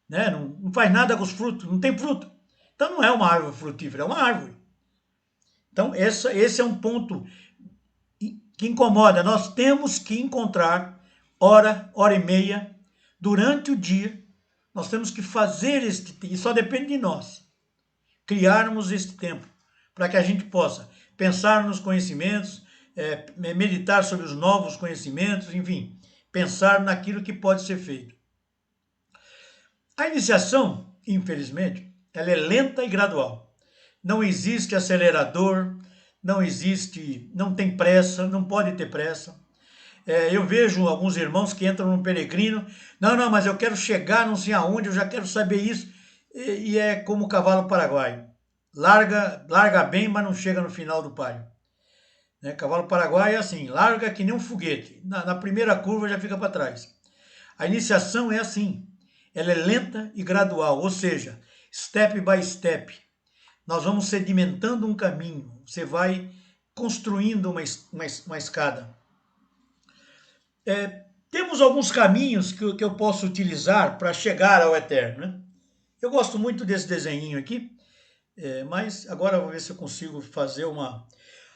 né? Não faz nada com os frutos, não tem fruto. Então não é uma árvore frutífera, é uma árvore. Então esse é um ponto que incomoda. Nós temos que encontrar hora e meia durante o dia. Nós temos que fazer e só depende de nós, criarmos este tempo para que a gente possa pensar nos conhecimentos, meditar sobre os novos conhecimentos, enfim, pensar naquilo que pode ser feito. A iniciação, infelizmente, ela é lenta e gradual. Não existe acelerador, não tem pressa, não pode ter pressa. Eu vejo alguns irmãos que entram num peregrino, não, mas eu quero chegar não sei aonde, eu já quero saber isso, e é como o cavalo paraguaio. Larga bem, mas não chega no final do páreo. Cavalo paraguaio é assim, larga que nem um foguete, na primeira curva já fica para trás. A iniciação é assim, ela é lenta e gradual, ou seja, step by step. Nós vamos sedimentando um caminho, você vai construindo uma escada. Temos alguns caminhos que eu posso utilizar para chegar ao eterno, né? Eu gosto muito desse desenhinho aqui, mas agora eu vou ver se eu consigo fazer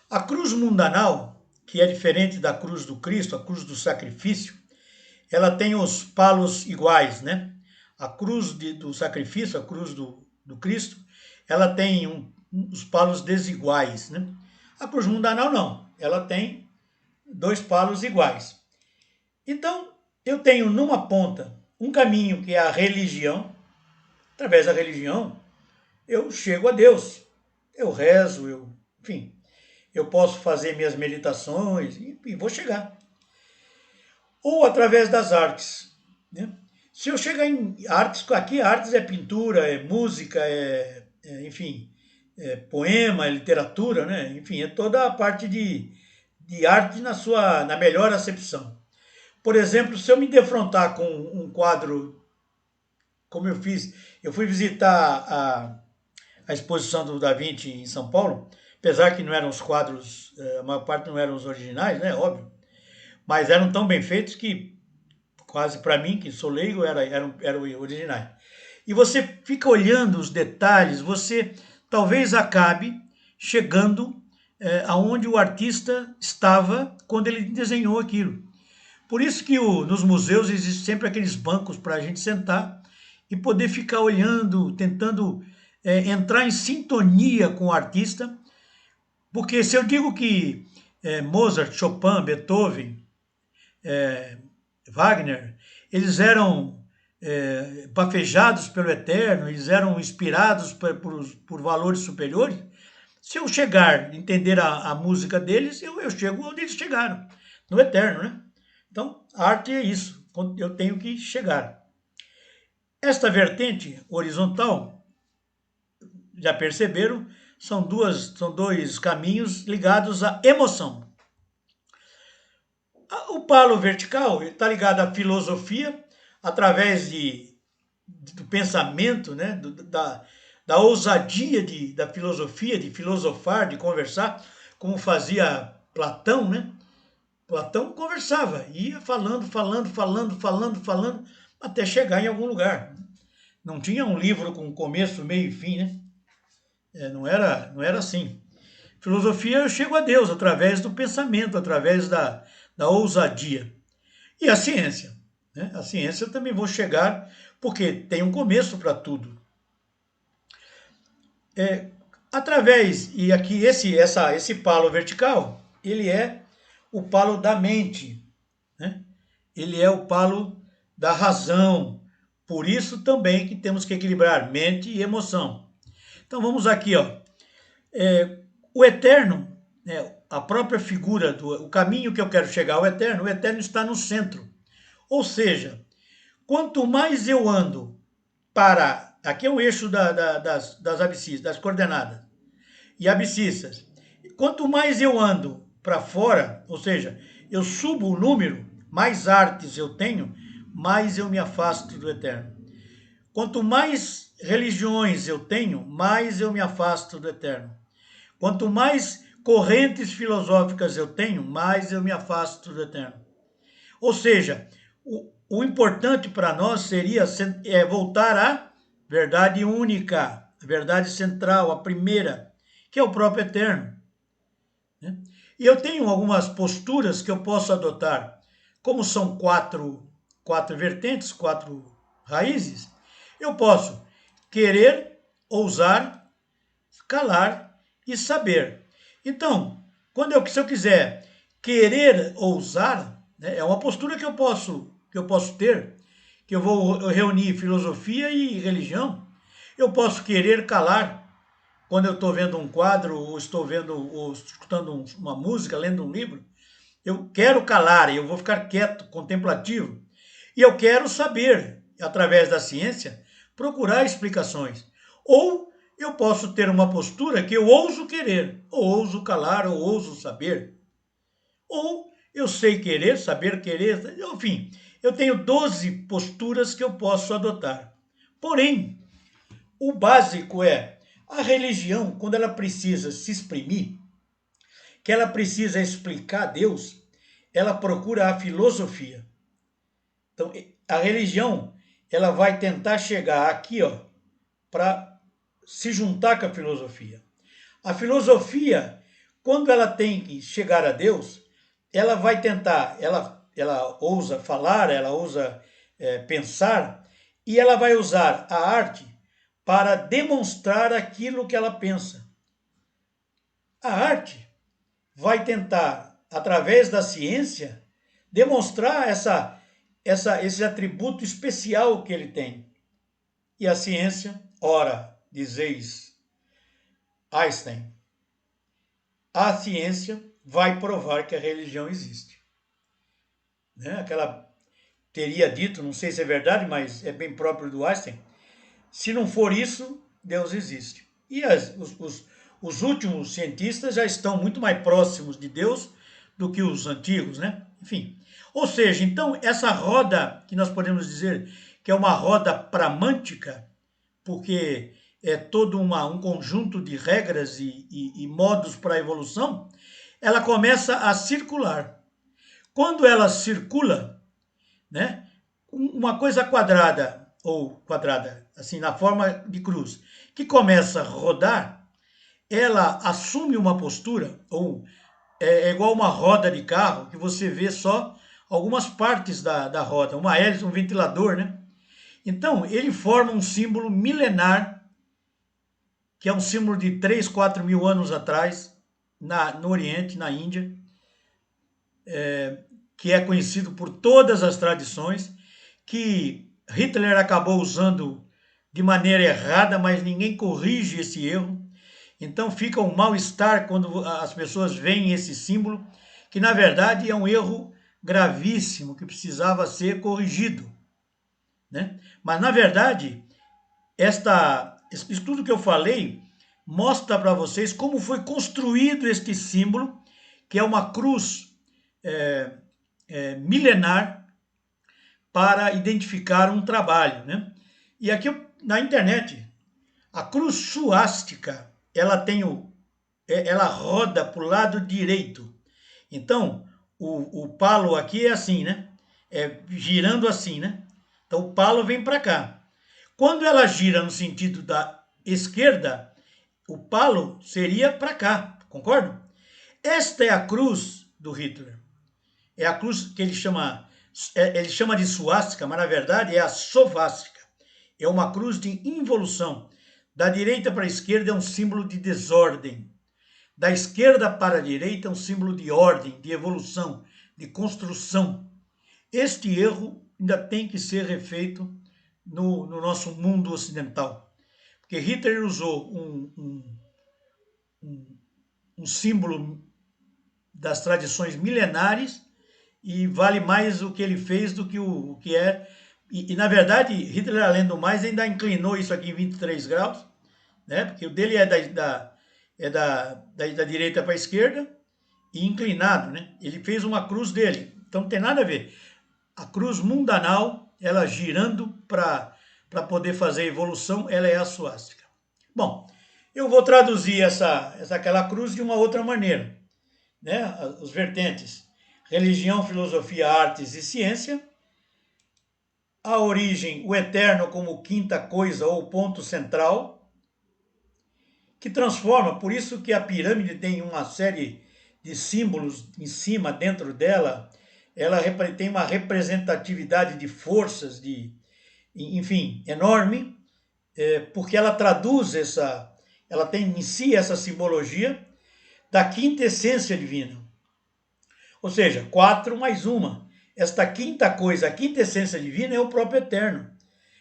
A cruz mundanal, que é diferente da cruz do Cristo, a cruz do sacrifício, ela tem os palos iguais, né? A cruz do sacrifício, a cruz do Cristo, ela tem os palos desiguais, né? A cruz mundanal não, ela tem 2 palos iguais. Então, eu tenho numa ponta um caminho que é a religião. Através da religião, eu chego a Deus. Eu rezo, enfim, eu posso fazer minhas meditações e vou chegar. Ou através das artes, né? Se eu chegar em artes, aqui artes é pintura, é música, enfim, poema, é literatura, né? Enfim, é toda a parte de arte na melhor acepção. Por exemplo, se eu me defrontar com um quadro, como eu fui visitar a exposição do Da Vinci em São Paulo, apesar que não eram os quadros, a maior parte não eram os originais, né? Óbvio, mas eram tão bem feitos que quase para mim, que sou leigo, eram originais. E você fica olhando os detalhes, você talvez acabe chegando aonde o artista estava quando ele desenhou aquilo. Por isso que nos museus existem sempre aqueles bancos para a gente sentar e poder ficar olhando, tentando entrar em sintonia com o artista, porque se eu digo que Mozart, Chopin, Beethoven, Wagner, eles eram bafejados pelo Eterno, eles eram inspirados por valores superiores. Se eu chegar a entender a música deles, eu chego onde eles chegaram, no Eterno, né? Então, a arte é isso, eu tenho que chegar. Esta vertente horizontal, já perceberam, são dois caminhos ligados à emoção. O palo vertical está ligado à filosofia, através do pensamento, né? Da ousadia da filosofia, de filosofar, de conversar, como fazia Platão, né? Platão conversava, ia falando, até chegar em algum lugar. Não tinha um livro com começo, meio e fim, né? Não era assim. Filosofia, eu chego a Deus através do pensamento, através da ousadia. E a ciência, né? A ciência eu também vou chegar, porque tem um começo para tudo. E aqui esse palo vertical, ele é o palo da mente, né? Ele é o palo da razão. Por isso também que temos que equilibrar mente e emoção. Então vamos aqui, ó. O eterno, a própria figura, o caminho que eu quero chegar ao eterno, o eterno está no centro. Ou seja, quanto mais eu ando para... Aqui é o eixo das abscissas, das coordenadas e abscissas. Quanto mais eu ando para fora, ou seja, eu subo o número, mais artes eu tenho, mais eu me afasto do eterno. Quanto mais religiões eu tenho, mais eu me afasto do eterno. Quanto mais correntes filosóficas eu tenho, mais eu me afasto do eterno. Ou seja, o importante para nós seria voltar à verdade única, a verdade central, a primeira, que é o próprio eterno. E eu tenho algumas posturas que eu posso adotar. Como são quatro vertentes, 4 raízes, eu posso querer, ousar, calar e saber. Então, se eu quiser querer ousar, né, é uma postura que eu posso ter, que eu vou reunir filosofia e religião. Eu posso querer calar quando eu estou vendo um quadro, ou escutando uma música, lendo um livro. Eu quero calar, eu vou ficar quieto, contemplativo. E eu quero saber, através da ciência, procurar explicações. Ou eu posso ter uma postura que eu ouso querer, ou ouso calar, ou ouso saber. Ou eu sei querer, saber querer, enfim, eu tenho 12 posturas que eu posso adotar. Porém, o básico é a religião, quando ela precisa se exprimir, que ela precisa explicar Deus, ela procura a filosofia. Então, a religião, ela vai tentar chegar aqui, ó, para se juntar com a filosofia. A filosofia, quando ela tem que chegar a Deus, ela vai tentar, ela ousa falar, ela ousa pensar, e ela vai usar a arte para demonstrar aquilo que ela pensa. A arte vai tentar, através da ciência, demonstrar esse atributo especial que ele tem. E a ciência, ora, dizeis Einstein, a ciência vai provar que a religião existe. Né? Aquela teria dito, não sei se é verdade, mas é bem próprio do Einstein, se não for isso, Deus existe. E os últimos cientistas já estão muito mais próximos de Deus do que os antigos, né? Enfim. Ou seja, então, essa roda, que nós podemos dizer que é uma roda pramântica, porque é todo um conjunto de regras e modos para a evolução, ela começa a circular. Quando ela circula, né, uma coisa quadrada, ou quadrada, assim, na forma de cruz, que começa a rodar, ela assume uma postura, ou é igual uma roda de carro, que você vê só algumas partes da roda, uma hélice, um ventilador, né? Então, ele forma um símbolo milenar, que é um símbolo de 3, 4 mil anos atrás, no Oriente, na Índia. que é conhecido por todas as tradições, que Hitler acabou usando de maneira errada, mas ninguém corrige esse erro. Então fica um mal-estar quando as pessoas veem esse símbolo, que na verdade é um erro gravíssimo que precisava ser corrigido, né? Mas na verdade, isso tudo que eu falei mostra para vocês como foi construído este símbolo, que é uma cruz milenar para identificar um trabalho, né? E aqui na internet, a cruz suástica, ela roda para o lado direito. Então, o palo aqui é assim, né? É girando assim, né? Então, o palo vem para cá. Quando ela gira no sentido da esquerda, o palo seria para cá, concorda? Esta é a cruz do Hitler. É a cruz que ele chama de suástica, mas na verdade é a sovástica. É uma cruz de involução. Da direita para a esquerda é um símbolo de desordem. Da esquerda para a direita é um símbolo de ordem, de evolução, de construção. Este erro ainda tem que ser refeito no nosso mundo ocidental. Porque Hitler usou um símbolo das tradições milenares e vale mais o que ele fez do que o que é. E na verdade, Hitler, além do mais, ainda inclinou isso aqui em 23 graus, né? Porque o dele é da direita para a esquerda e inclinado, né? Ele fez uma cruz dele, então não tem nada a ver. A cruz mundanal, ela girando para poder fazer a evolução, ela é a suástica. Bom, eu vou traduzir aquela cruz de uma outra maneira, né? Os vertentes: religião, filosofia, artes e ciência. A origem, o eterno como quinta coisa ou ponto central, que transforma, por isso que a pirâmide tem uma série de símbolos em cima, dentro dela, ela tem uma representatividade de forças, enfim, enorme, porque ela traduz ela tem em si essa simbologia da quinta essência divina. Ou seja, 4 mais 1. Esta quinta coisa, a quinta essência divina é o próprio eterno.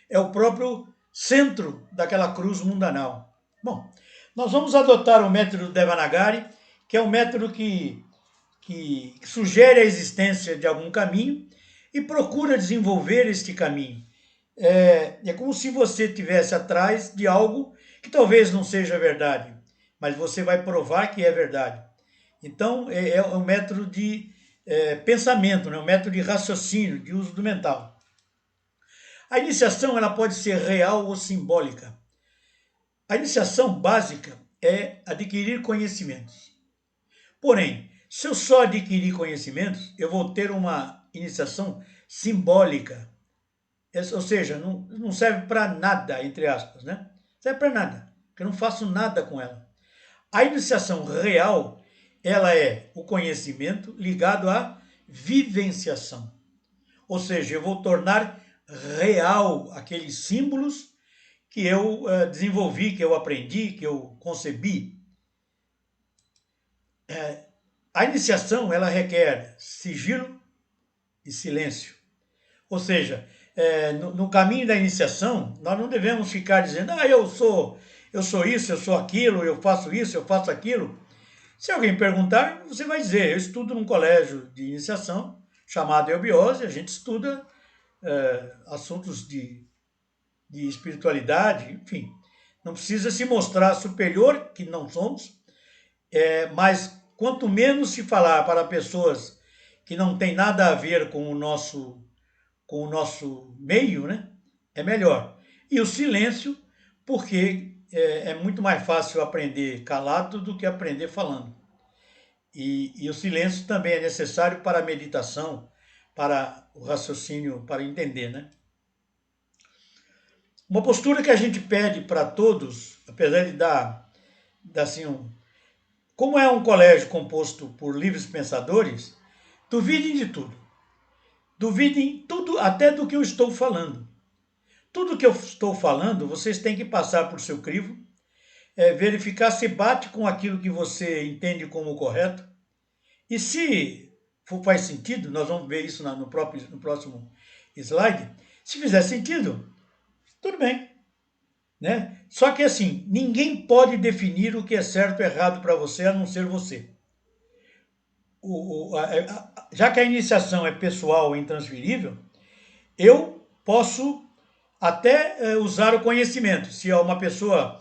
É o próprio centro daquela cruz mundanal. Bom, nós vamos adotar o método Devanagari, que é um método que sugere a existência de algum caminho e procura desenvolver este caminho. É como se você estivesse atrás de algo que talvez não seja verdade, mas você vai provar que é verdade. Então, é um método de pensamento, né? Um método de raciocínio, de uso do mental. A iniciação ela pode ser real ou simbólica. A iniciação básica é adquirir conhecimentos. Porém, se eu só adquirir conhecimentos, eu vou ter uma iniciação simbólica. Ou seja, não serve para nada, entre aspas, né? Não serve para nada, porque eu não faço nada com ela. A iniciação real, ela é o conhecimento ligado à vivenciação. Ou seja, eu vou tornar real aqueles símbolos que eu desenvolvi, que eu aprendi, que eu concebi. A iniciação, ela requer sigilo e silêncio. Ou seja, no caminho da iniciação, nós não devemos ficar dizendo, eu sou isso, eu sou aquilo, eu faço isso, eu faço aquilo. Se alguém perguntar, você vai dizer, eu estudo num colégio de iniciação chamado Eubiose, a gente estuda assuntos de espiritualidade, enfim. Não precisa se mostrar superior, que não somos, mas quanto menos se falar para pessoas que não têm nada a ver com o nosso meio, né, é melhor. E o silêncio, porque é muito mais fácil aprender calado do que aprender falando. E o silêncio também é necessário para a meditação, para o raciocínio, para entender, né? Uma postura que a gente pede para todos, apesar de dar assim, como é um colégio composto por livres pensadores, duvidem de tudo. Duvidem tudo, até do que eu estou falando. Tudo que eu estou falando, vocês têm que passar por seu crivo, verificar se bate com aquilo que você entende como correto. E se faz sentido, nós vamos ver isso no próximo slide. Se fizer sentido, tudo bem, né? Só que assim, ninguém pode definir o que é certo ou errado para você, a não ser você. Já que a iniciação é pessoal e intransferível, eu posso até usar o conhecimento. Se uma pessoa,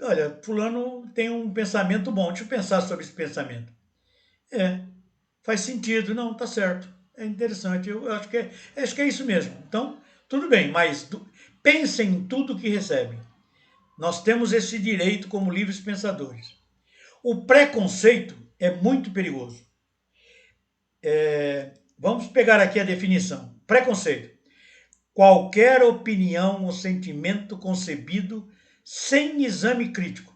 olha, fulano tem um pensamento bom, deixa eu pensar sobre esse pensamento. Faz sentido, não, tá certo, é interessante, eu acho que é isso mesmo. Então, tudo bem, mas pensem em tudo que recebem. Nós temos esse direito como livres pensadores. O preconceito é muito perigoso. Vamos pegar aqui a definição. Preconceito: qualquer opinião ou sentimento concebido sem exame crítico.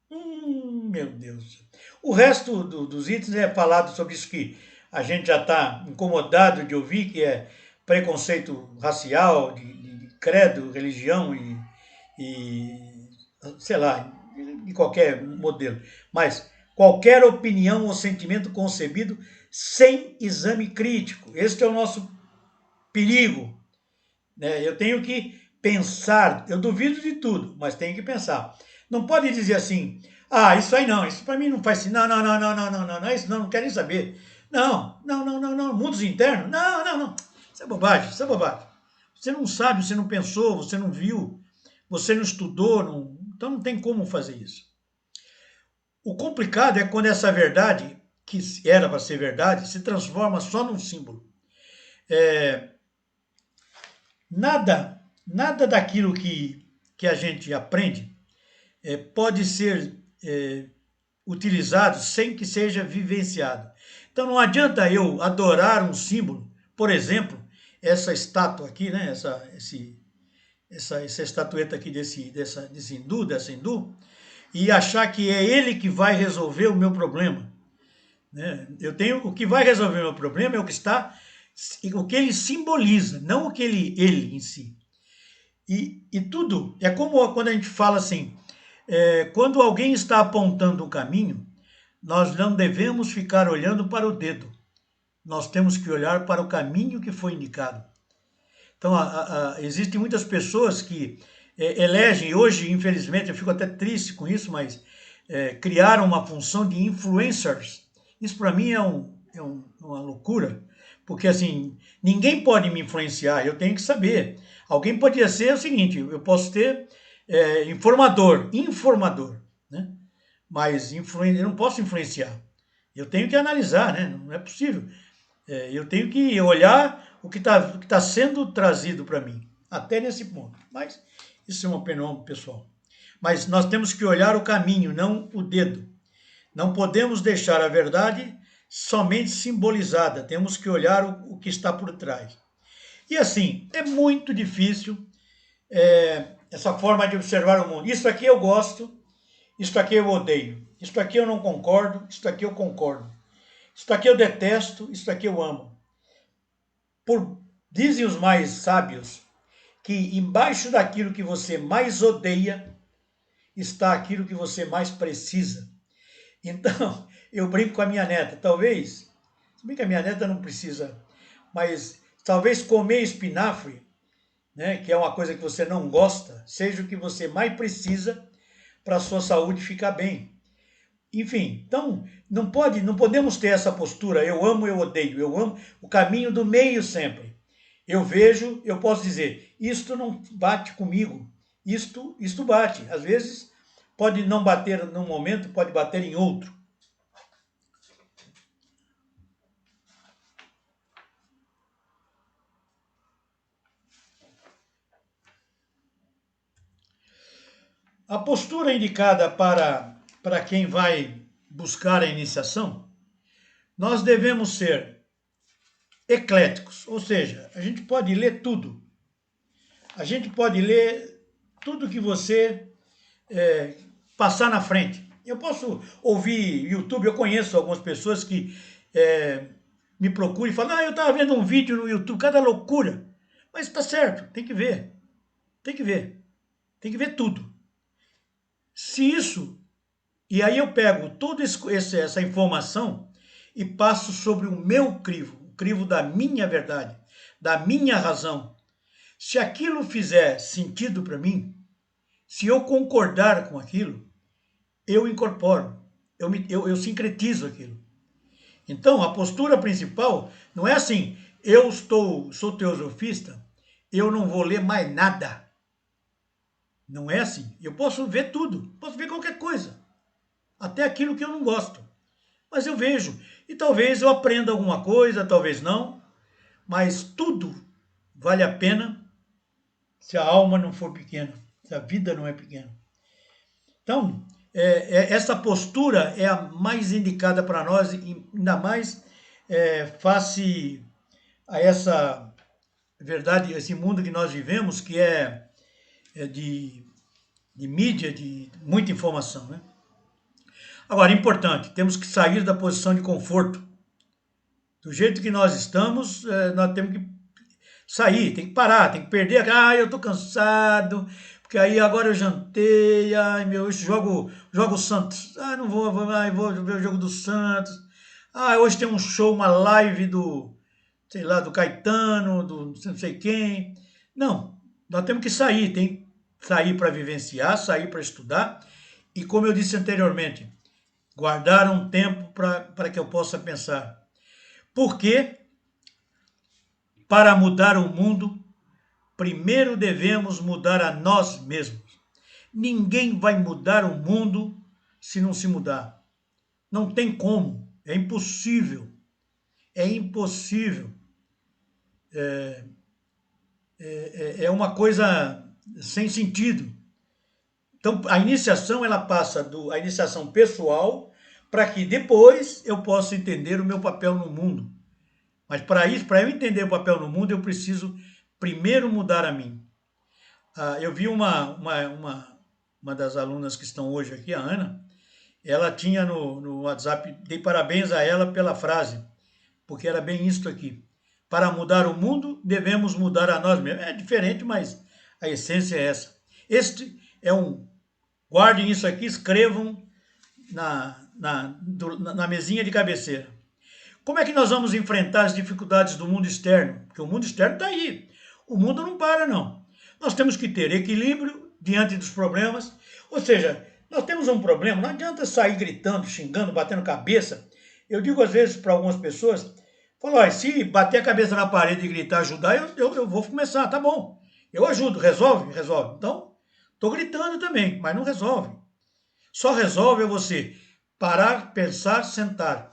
Meu Deus. O resto dos itens é falado sobre isso que a gente já está incomodado de ouvir, que é preconceito racial, de credo, religião e sei lá, de qualquer modelo. Mas qualquer opinião ou sentimento concebido sem exame crítico. Este é o nosso perigo. Eu tenho que pensar, eu duvido de tudo, mas tenho que pensar. Não pode dizer assim, isso aí não, isso para mim não faz sentido. Não, isso não quero nem saber. Não, mundos internos, não. Isso é bobagem, isso é bobagem. Você não sabe, você não pensou, você não viu, você não estudou, então não tem como fazer isso. O complicado é quando essa verdade, que era para ser verdade, se transforma só num símbolo. Nada daquilo que a gente aprende pode ser utilizado sem que seja vivenciado. Então não adianta eu adorar um símbolo, por exemplo, essa estátua aqui, né? Essa estatueta aqui desse hindu, e achar que é ele que vai resolver o meu problema. Né? O que vai resolver o meu problema é o que ele simboliza, não o que ele em si. E tudo é como quando a gente fala assim, quando alguém está apontando o caminho, nós não devemos ficar olhando para o dedo. Nós temos que olhar para o caminho que foi indicado. Então, existem muitas pessoas que elegem, hoje, infelizmente, eu fico até triste com isso, mas criaram uma função de influencers. Isso para mim é uma loucura, porque assim, ninguém pode me influenciar, eu tenho que saber. Alguém poderia ser o seguinte, eu posso ter informador, né? Mas eu não posso influenciar. Eu tenho que analisar, né? Não é possível. Eu tenho que olhar o que tá sendo trazido para mim, até nesse ponto. Mas isso é uma opinião pessoal. Mas nós temos que olhar o caminho, não o dedo. Não podemos deixar a verdade somente simbolizada, temos que olhar o que está por trás. E assim, é muito difícil essa forma de observar o mundo. Isso aqui eu gosto, isso aqui eu odeio. Isso aqui eu não concordo, isso aqui eu concordo. Isso aqui eu detesto, isso aqui eu amo. Dizem os mais sábios que embaixo daquilo que você mais odeia está aquilo que você mais precisa. Então, eu brinco com a minha neta, talvez, se bem que a minha neta não precisa, mas talvez comer espinafre, né, que é uma coisa que você não gosta, seja o que você mais precisa para a sua saúde ficar bem. Enfim, então não podemos ter essa postura, eu amo, eu odeio, eu amo o caminho do meio sempre. Eu vejo, eu posso dizer, isto não bate comigo, isto bate. Às vezes pode não bater num momento, pode bater em outro. A postura indicada para quem vai buscar a iniciação, nós devemos ser ecléticos, ou seja, a gente pode ler tudo. A gente pode ler tudo que você passar na frente. Eu posso ouvir YouTube, eu conheço algumas pessoas que me procuram e falam, eu estava vendo um vídeo no YouTube, cada loucura. Mas está certo, tem que ver. Tem que ver. Tem que ver tudo. Se isso... E aí eu pego toda essa informação e passo sobre o meu crivo, o crivo da minha verdade, da minha razão. Se aquilo fizer sentido para mim, se eu concordar com aquilo, eu incorporo, eu sincretizo aquilo. Então, a postura principal não é assim, sou teosofista, eu não vou ler mais nada. Não é assim. Eu posso ver tudo, posso ver qualquer coisa, até aquilo que eu não gosto. Mas eu vejo, e talvez eu aprenda alguma coisa, talvez não, mas tudo vale a pena se a alma não for pequena, se a vida não é pequena. Então, essa postura é a mais indicada para nós, e ainda mais face a essa verdade, esse mundo que nós vivemos, que é de mídia, de muita informação, né? Agora, importante, temos que sair da posição de conforto. Do jeito que nós estamos, nós temos que sair, tem que parar, tem que perder. Eu estou cansado, porque aí agora eu jantei, eu jogo o Santos. Não vou ver o jogo do Santos. Hoje tem um show, uma live sei lá, do Caetano, do não sei quem. Não, nós temos que sair, tem que sair para vivenciar, sair para estudar. E como eu disse anteriormente, guardar um tempo para que eu possa pensar. Porque, para mudar o mundo, primeiro devemos mudar a nós mesmos. Ninguém vai mudar o mundo se não se mudar. Não tem como, é impossível. É impossível. É uma coisa sem sentido. Então, a iniciação, ela passa a iniciação pessoal, para que depois eu possa entender o meu papel no mundo. Mas para isso, para eu entender o papel no mundo, eu preciso primeiro mudar a mim. Eu vi uma das alunas que estão hoje aqui, a Ana, ela tinha no WhatsApp, dei parabéns a ela pela frase, porque era bem isto aqui. Para mudar o mundo, devemos mudar a nós mesmos. É diferente, mas a essência é essa. Guardem isso aqui, escrevam na mesinha de cabeceira. Como é que nós vamos enfrentar as dificuldades do mundo externo? Porque o mundo externo está aí. O mundo não para, não. Nós temos que ter equilíbrio diante dos problemas. Ou seja, nós temos um problema, não adianta sair gritando, xingando, batendo cabeça. Eu digo às vezes para algumas pessoas, falo, se bater a cabeça na parede e gritar, ajudar, eu vou começar, tá bom. Eu ajudo, resolve? Resolve. Então, estou gritando também, mas não resolve. Só resolve você parar, pensar, sentar,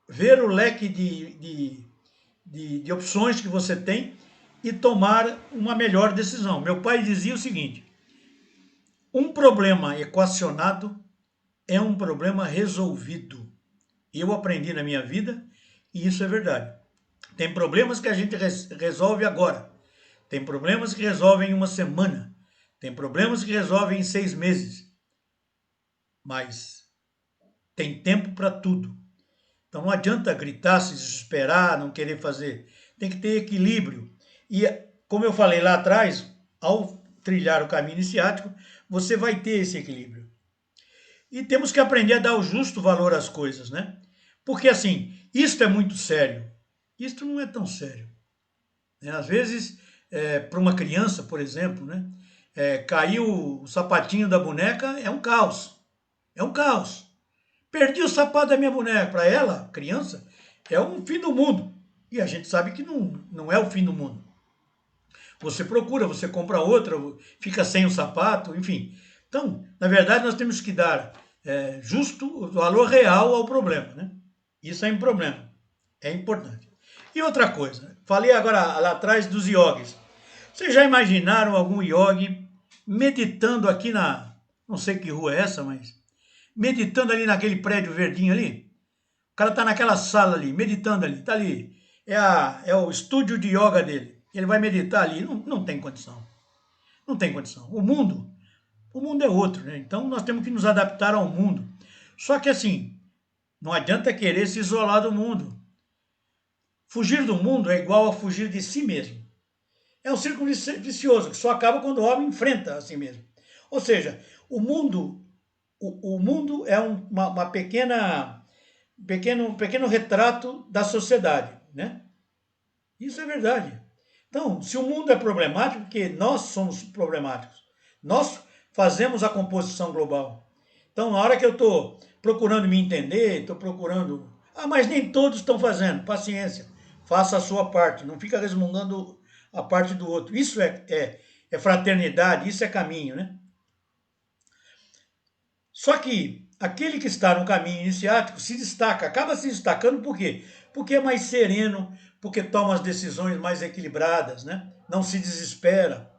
ver o leque de opções que você tem e tomar uma melhor decisão. Meu pai dizia o seguinte, um problema equacionado é um problema resolvido. Eu aprendi na minha vida e isso é verdade. Tem problemas que a gente resolve agora. Tem problemas que resolvem em uma semana. Tem problemas que resolvem em 6 meses. Mas tem tempo para tudo. Então não adianta gritar, se desesperar, não querer fazer. Tem que ter equilíbrio. E como eu falei lá atrás, ao trilhar o caminho iniciático, você vai ter esse equilíbrio. E temos que aprender a dar o justo valor às coisas, né? Porque assim, isto é muito sério. Isto não é tão sério. Às vezes, para uma criança, por exemplo, né? Caiu o sapatinho da boneca, é um caos. É um caos. Perdi o sapato da minha boneca. Para ela, criança, é um fim do mundo. E a gente sabe que não é o fim do mundo. Você procura, você compra outra, fica sem o sapato, enfim. Então, na verdade, nós temos que dar justo o valor real ao problema, né? Isso é um problema. É importante. E outra coisa, falei agora lá atrás dos iogues. Vocês já imaginaram algum iogue meditando aqui não sei que rua é essa, mas meditando ali naquele prédio verdinho ali? O cara está naquela sala ali, meditando ali, está ali. É o estúdio de yoga dele. Ele vai meditar ali. Não tem condição. Não tem condição. O mundo é outro, né? Então nós temos que nos adaptar ao mundo. Só que assim, não adianta querer se isolar do mundo. Fugir do mundo é igual a fugir de si mesmo. É um círculo vicioso que só acaba quando o homem enfrenta a si mesmo. Ou seja, o mundo é uma pequena pequeno retrato da sociedade, né? Isso é verdade. Então, se o mundo é problemático, porque nós somos problemáticos. Nós fazemos a composição global. Então, na hora que eu estou procurando me entender, estou procurando... Ah, mas nem todos estão fazendo. Paciência. Faça a sua parte. Não fica resmungando a parte do outro. Isso é fraternidade, isso é caminho, né? Só que aquele que está no caminho iniciático se destaca, acaba se destacando por quê? Porque é mais sereno, porque toma as decisões mais equilibradas, né? Não se desespera,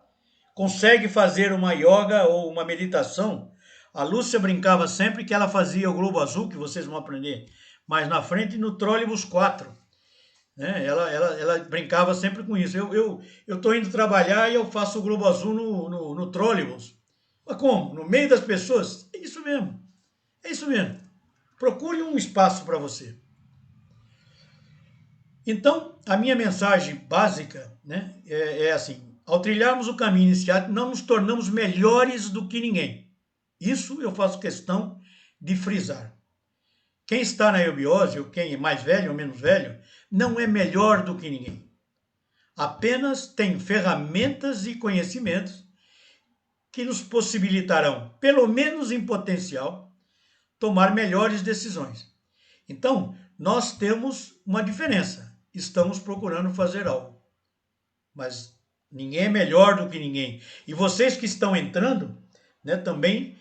consegue fazer uma yoga ou uma meditação. A Lúcia brincava sempre que ela fazia o globo azul, que vocês vão aprender mais na frente, no trólebus 4. Né? Ela brincava sempre com isso. Eu estou indo trabalhar e eu faço o globo azul no trólebus. Mas como? No meio das pessoas? É isso mesmo. É isso mesmo. Procure um espaço para você. Então, a minha mensagem básica, né, é assim: ao trilharmos o caminho iniciado, não nos tornamos melhores do que ninguém. Isso eu faço questão de frisar. Quem está na eubiose, ou quem é mais velho ou menos velho, não é melhor do que ninguém. Apenas tem ferramentas e conhecimentos que nos possibilitarão, pelo menos em potencial, tomar melhores decisões. Então, nós temos uma diferença. Estamos procurando fazer algo. Mas ninguém é melhor do que ninguém. E vocês que estão entrando, né, também,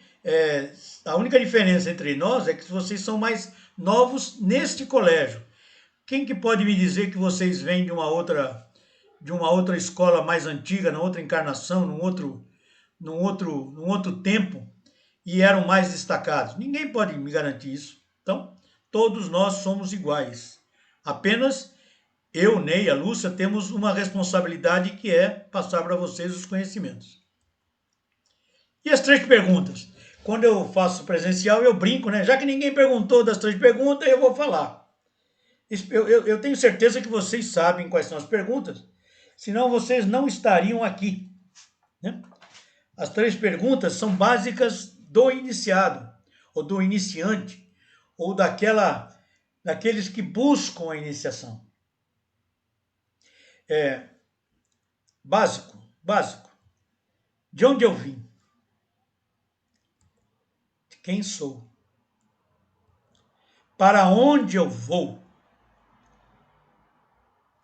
a única diferença entre nós é que vocês são mais novos neste colégio. Quem que pode me dizer que vocês vêm de uma outra escola mais antiga, na outra encarnação, num outro tempo, e eram mais destacados? Ninguém pode me garantir isso. Então, todos nós somos iguais. Apenas eu, Ney, a Lúcia, temos uma responsabilidade que é passar para vocês os conhecimentos. E as 3 perguntas? Quando eu faço presencial, eu brinco, né? Já que ninguém perguntou das 3 perguntas, eu vou falar. Eu tenho certeza que vocês sabem quais são as perguntas, senão vocês não estariam aqui, né? As 3 perguntas são básicas do iniciado, ou do iniciante, ou daqueles que buscam a iniciação. Básico. De onde eu vim? De quem sou? Para onde eu vou?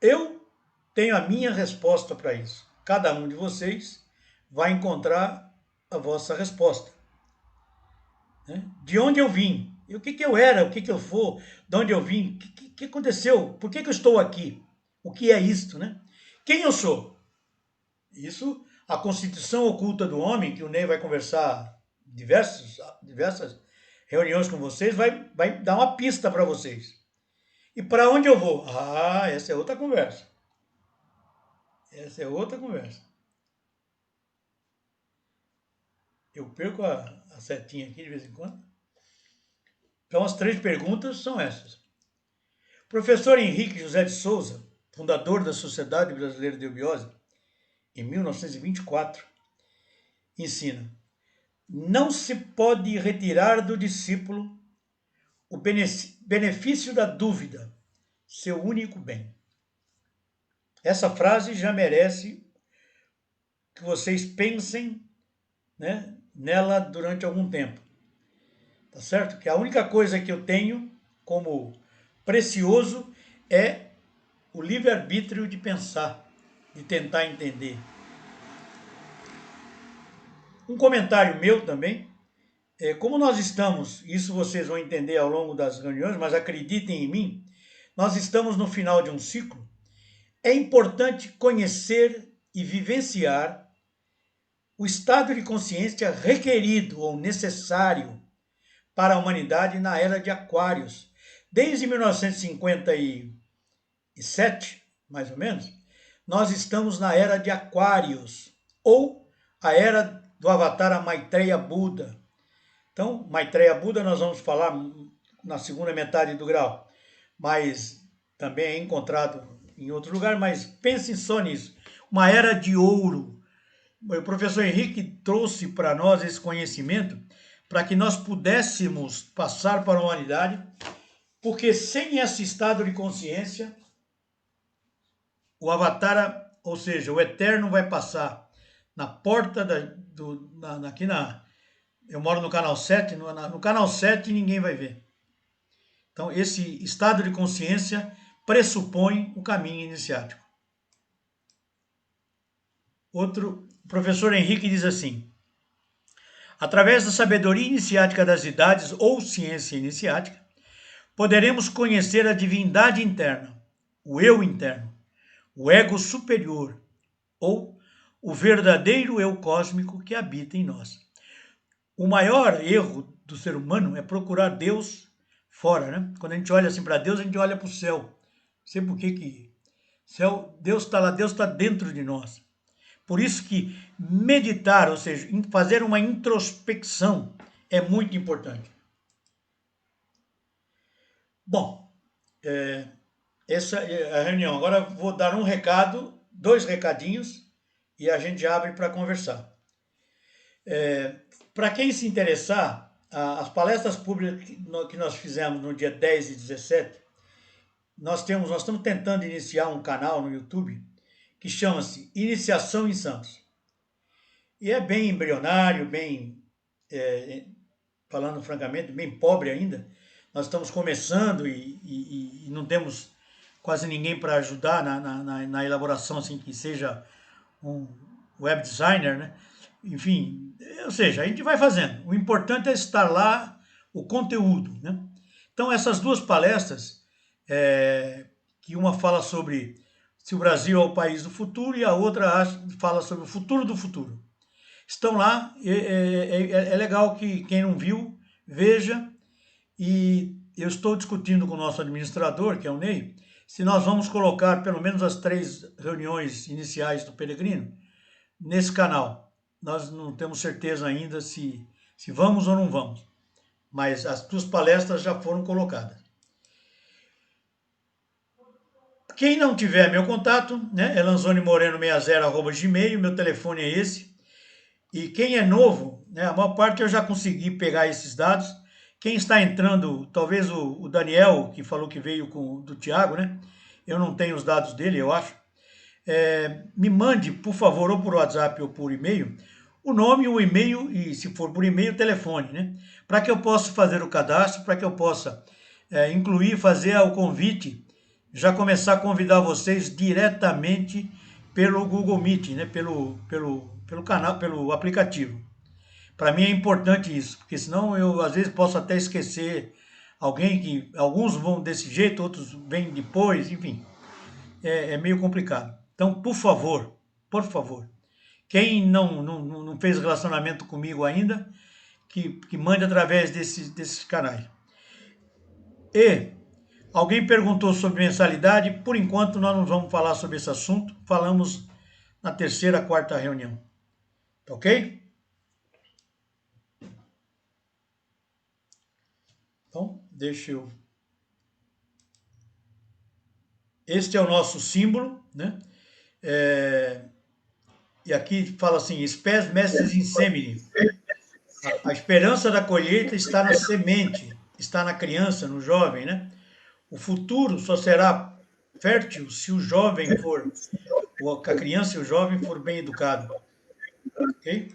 Eu tenho a minha resposta para isso. Cada um de vocês vai encontrar a vossa resposta. De onde eu vim? E o que eu era? O que eu for? De onde eu vim? O que aconteceu? Por que eu estou aqui? O que é isto, né? Quem eu sou? Isso, a constituição oculta do homem, que o Ney vai conversar diversas reuniões com vocês, vai dar uma pista para vocês. E para onde eu vou? Ah, essa é outra conversa. Eu perco a setinha aqui de vez em quando. Então, as 3 perguntas são essas. Professor Henrique José de Souza, fundador da Sociedade Brasileira de Eubiose, em 1924, ensina: não se pode retirar do discípulo o benefício da dúvida, seu único bem. Essa frase já merece que vocês pensem, né, nela durante algum tempo. Tá certo? Que a única coisa que eu tenho como precioso é o livre-arbítrio de pensar, de tentar entender. Um comentário meu também, como nós estamos, isso vocês vão entender ao longo das reuniões, mas acreditem em mim, nós estamos no final de um ciclo. É importante conhecer e vivenciar o estado de consciência requerido ou necessário para a humanidade na era de Aquários. Desde 1957, mais ou menos, nós estamos na era de Aquários, ou a era do Avatar Maitreya Buda. Então, Maitreya Buda nós vamos falar na segunda metade do grau, mas também é encontrado em outro lugar, mas pensem só nisso. Uma era de ouro. O professor Henrique trouxe para nós esse conhecimento para que nós pudéssemos passar para a humanidade Porque sem esse estado de consciência, o avatar, ou seja, o eterno vai passar na porta eu moro no canal 7, no canal 7 ninguém vai ver. Então, esse estado de consciência pressupõe o caminho iniciático. O professor Henrique diz assim: através da sabedoria iniciática das idades ou ciência iniciática, poderemos conhecer a divindade interna, o eu interno, o ego superior ou o verdadeiro eu cósmico que habita em nós. O maior erro do ser humano é procurar Deus fora, né? Quando a gente olha assim para Deus, a gente olha para o céu. Não sei por que céu, Deus está lá, Deus está dentro de nós. Por isso que meditar, ou seja, fazer uma introspecção é muito importante. Bom, essa é a reunião. Agora vou dar um recado, 2 recadinhos, e a gente abre para conversar. Para quem se interessar, as palestras públicas que nós fizemos no dia 10 e 17, nós estamos tentando iniciar um canal no YouTube que chama-se Iniciação em Santos. E é bem embrionário, falando francamente, bem pobre ainda. Nós estamos começando e não temos quase ninguém para ajudar na elaboração, assim, que seja um web designer, né? Enfim, ou seja, a gente vai fazendo. O importante é estar lá, o conteúdo, né? Então, essas 2 palestras, que uma fala sobre se o Brasil é o país do futuro e a outra fala sobre o futuro do futuro. Estão lá, é legal que quem não viu, veja, e eu estou discutindo com o nosso administrador, que é o Ney, se nós vamos colocar pelo menos as 3 reuniões iniciais do Peregrino nesse canal. Nós não temos certeza ainda se vamos ou não vamos, mas as 2 palestras já foram colocadas. Quem não tiver meu contato, né, é lanzonemoreno60@gmail, meu telefone é esse. E quem é novo, né, a maior parte eu já consegui pegar esses dados. Quem está entrando, talvez o Daniel, que falou que veio do Tiago, né? Eu não tenho os dados dele, eu acho. Me mande, por favor, ou por WhatsApp ou por e-mail, o nome, o e-mail e, se for por e-mail, o telefone, né? Para que eu possa fazer o cadastro, para que eu possa incluir, fazer o convite, já começar a convidar vocês diretamente pelo Google Meet, né? Pelo canal, pelo aplicativo. Para mim é importante isso, porque senão eu às vezes posso até esquecer alguns vão desse jeito, outros vêm depois, enfim, é meio complicado. Então, por favor, quem não fez relacionamento comigo ainda, que mande através desses canais. E alguém perguntou sobre mensalidade, por enquanto nós não vamos falar sobre esse assunto, falamos na 3ª, 4ª reunião. Tá ok? Então, deixa eu... Este é o nosso símbolo, né? E aqui fala assim, spes mestres in semine. A esperança da colheita está na semente, está na criança, no jovem, né? O futuro só será fértil se o jovem for, ou a criança e o jovem for bem educado. Ok?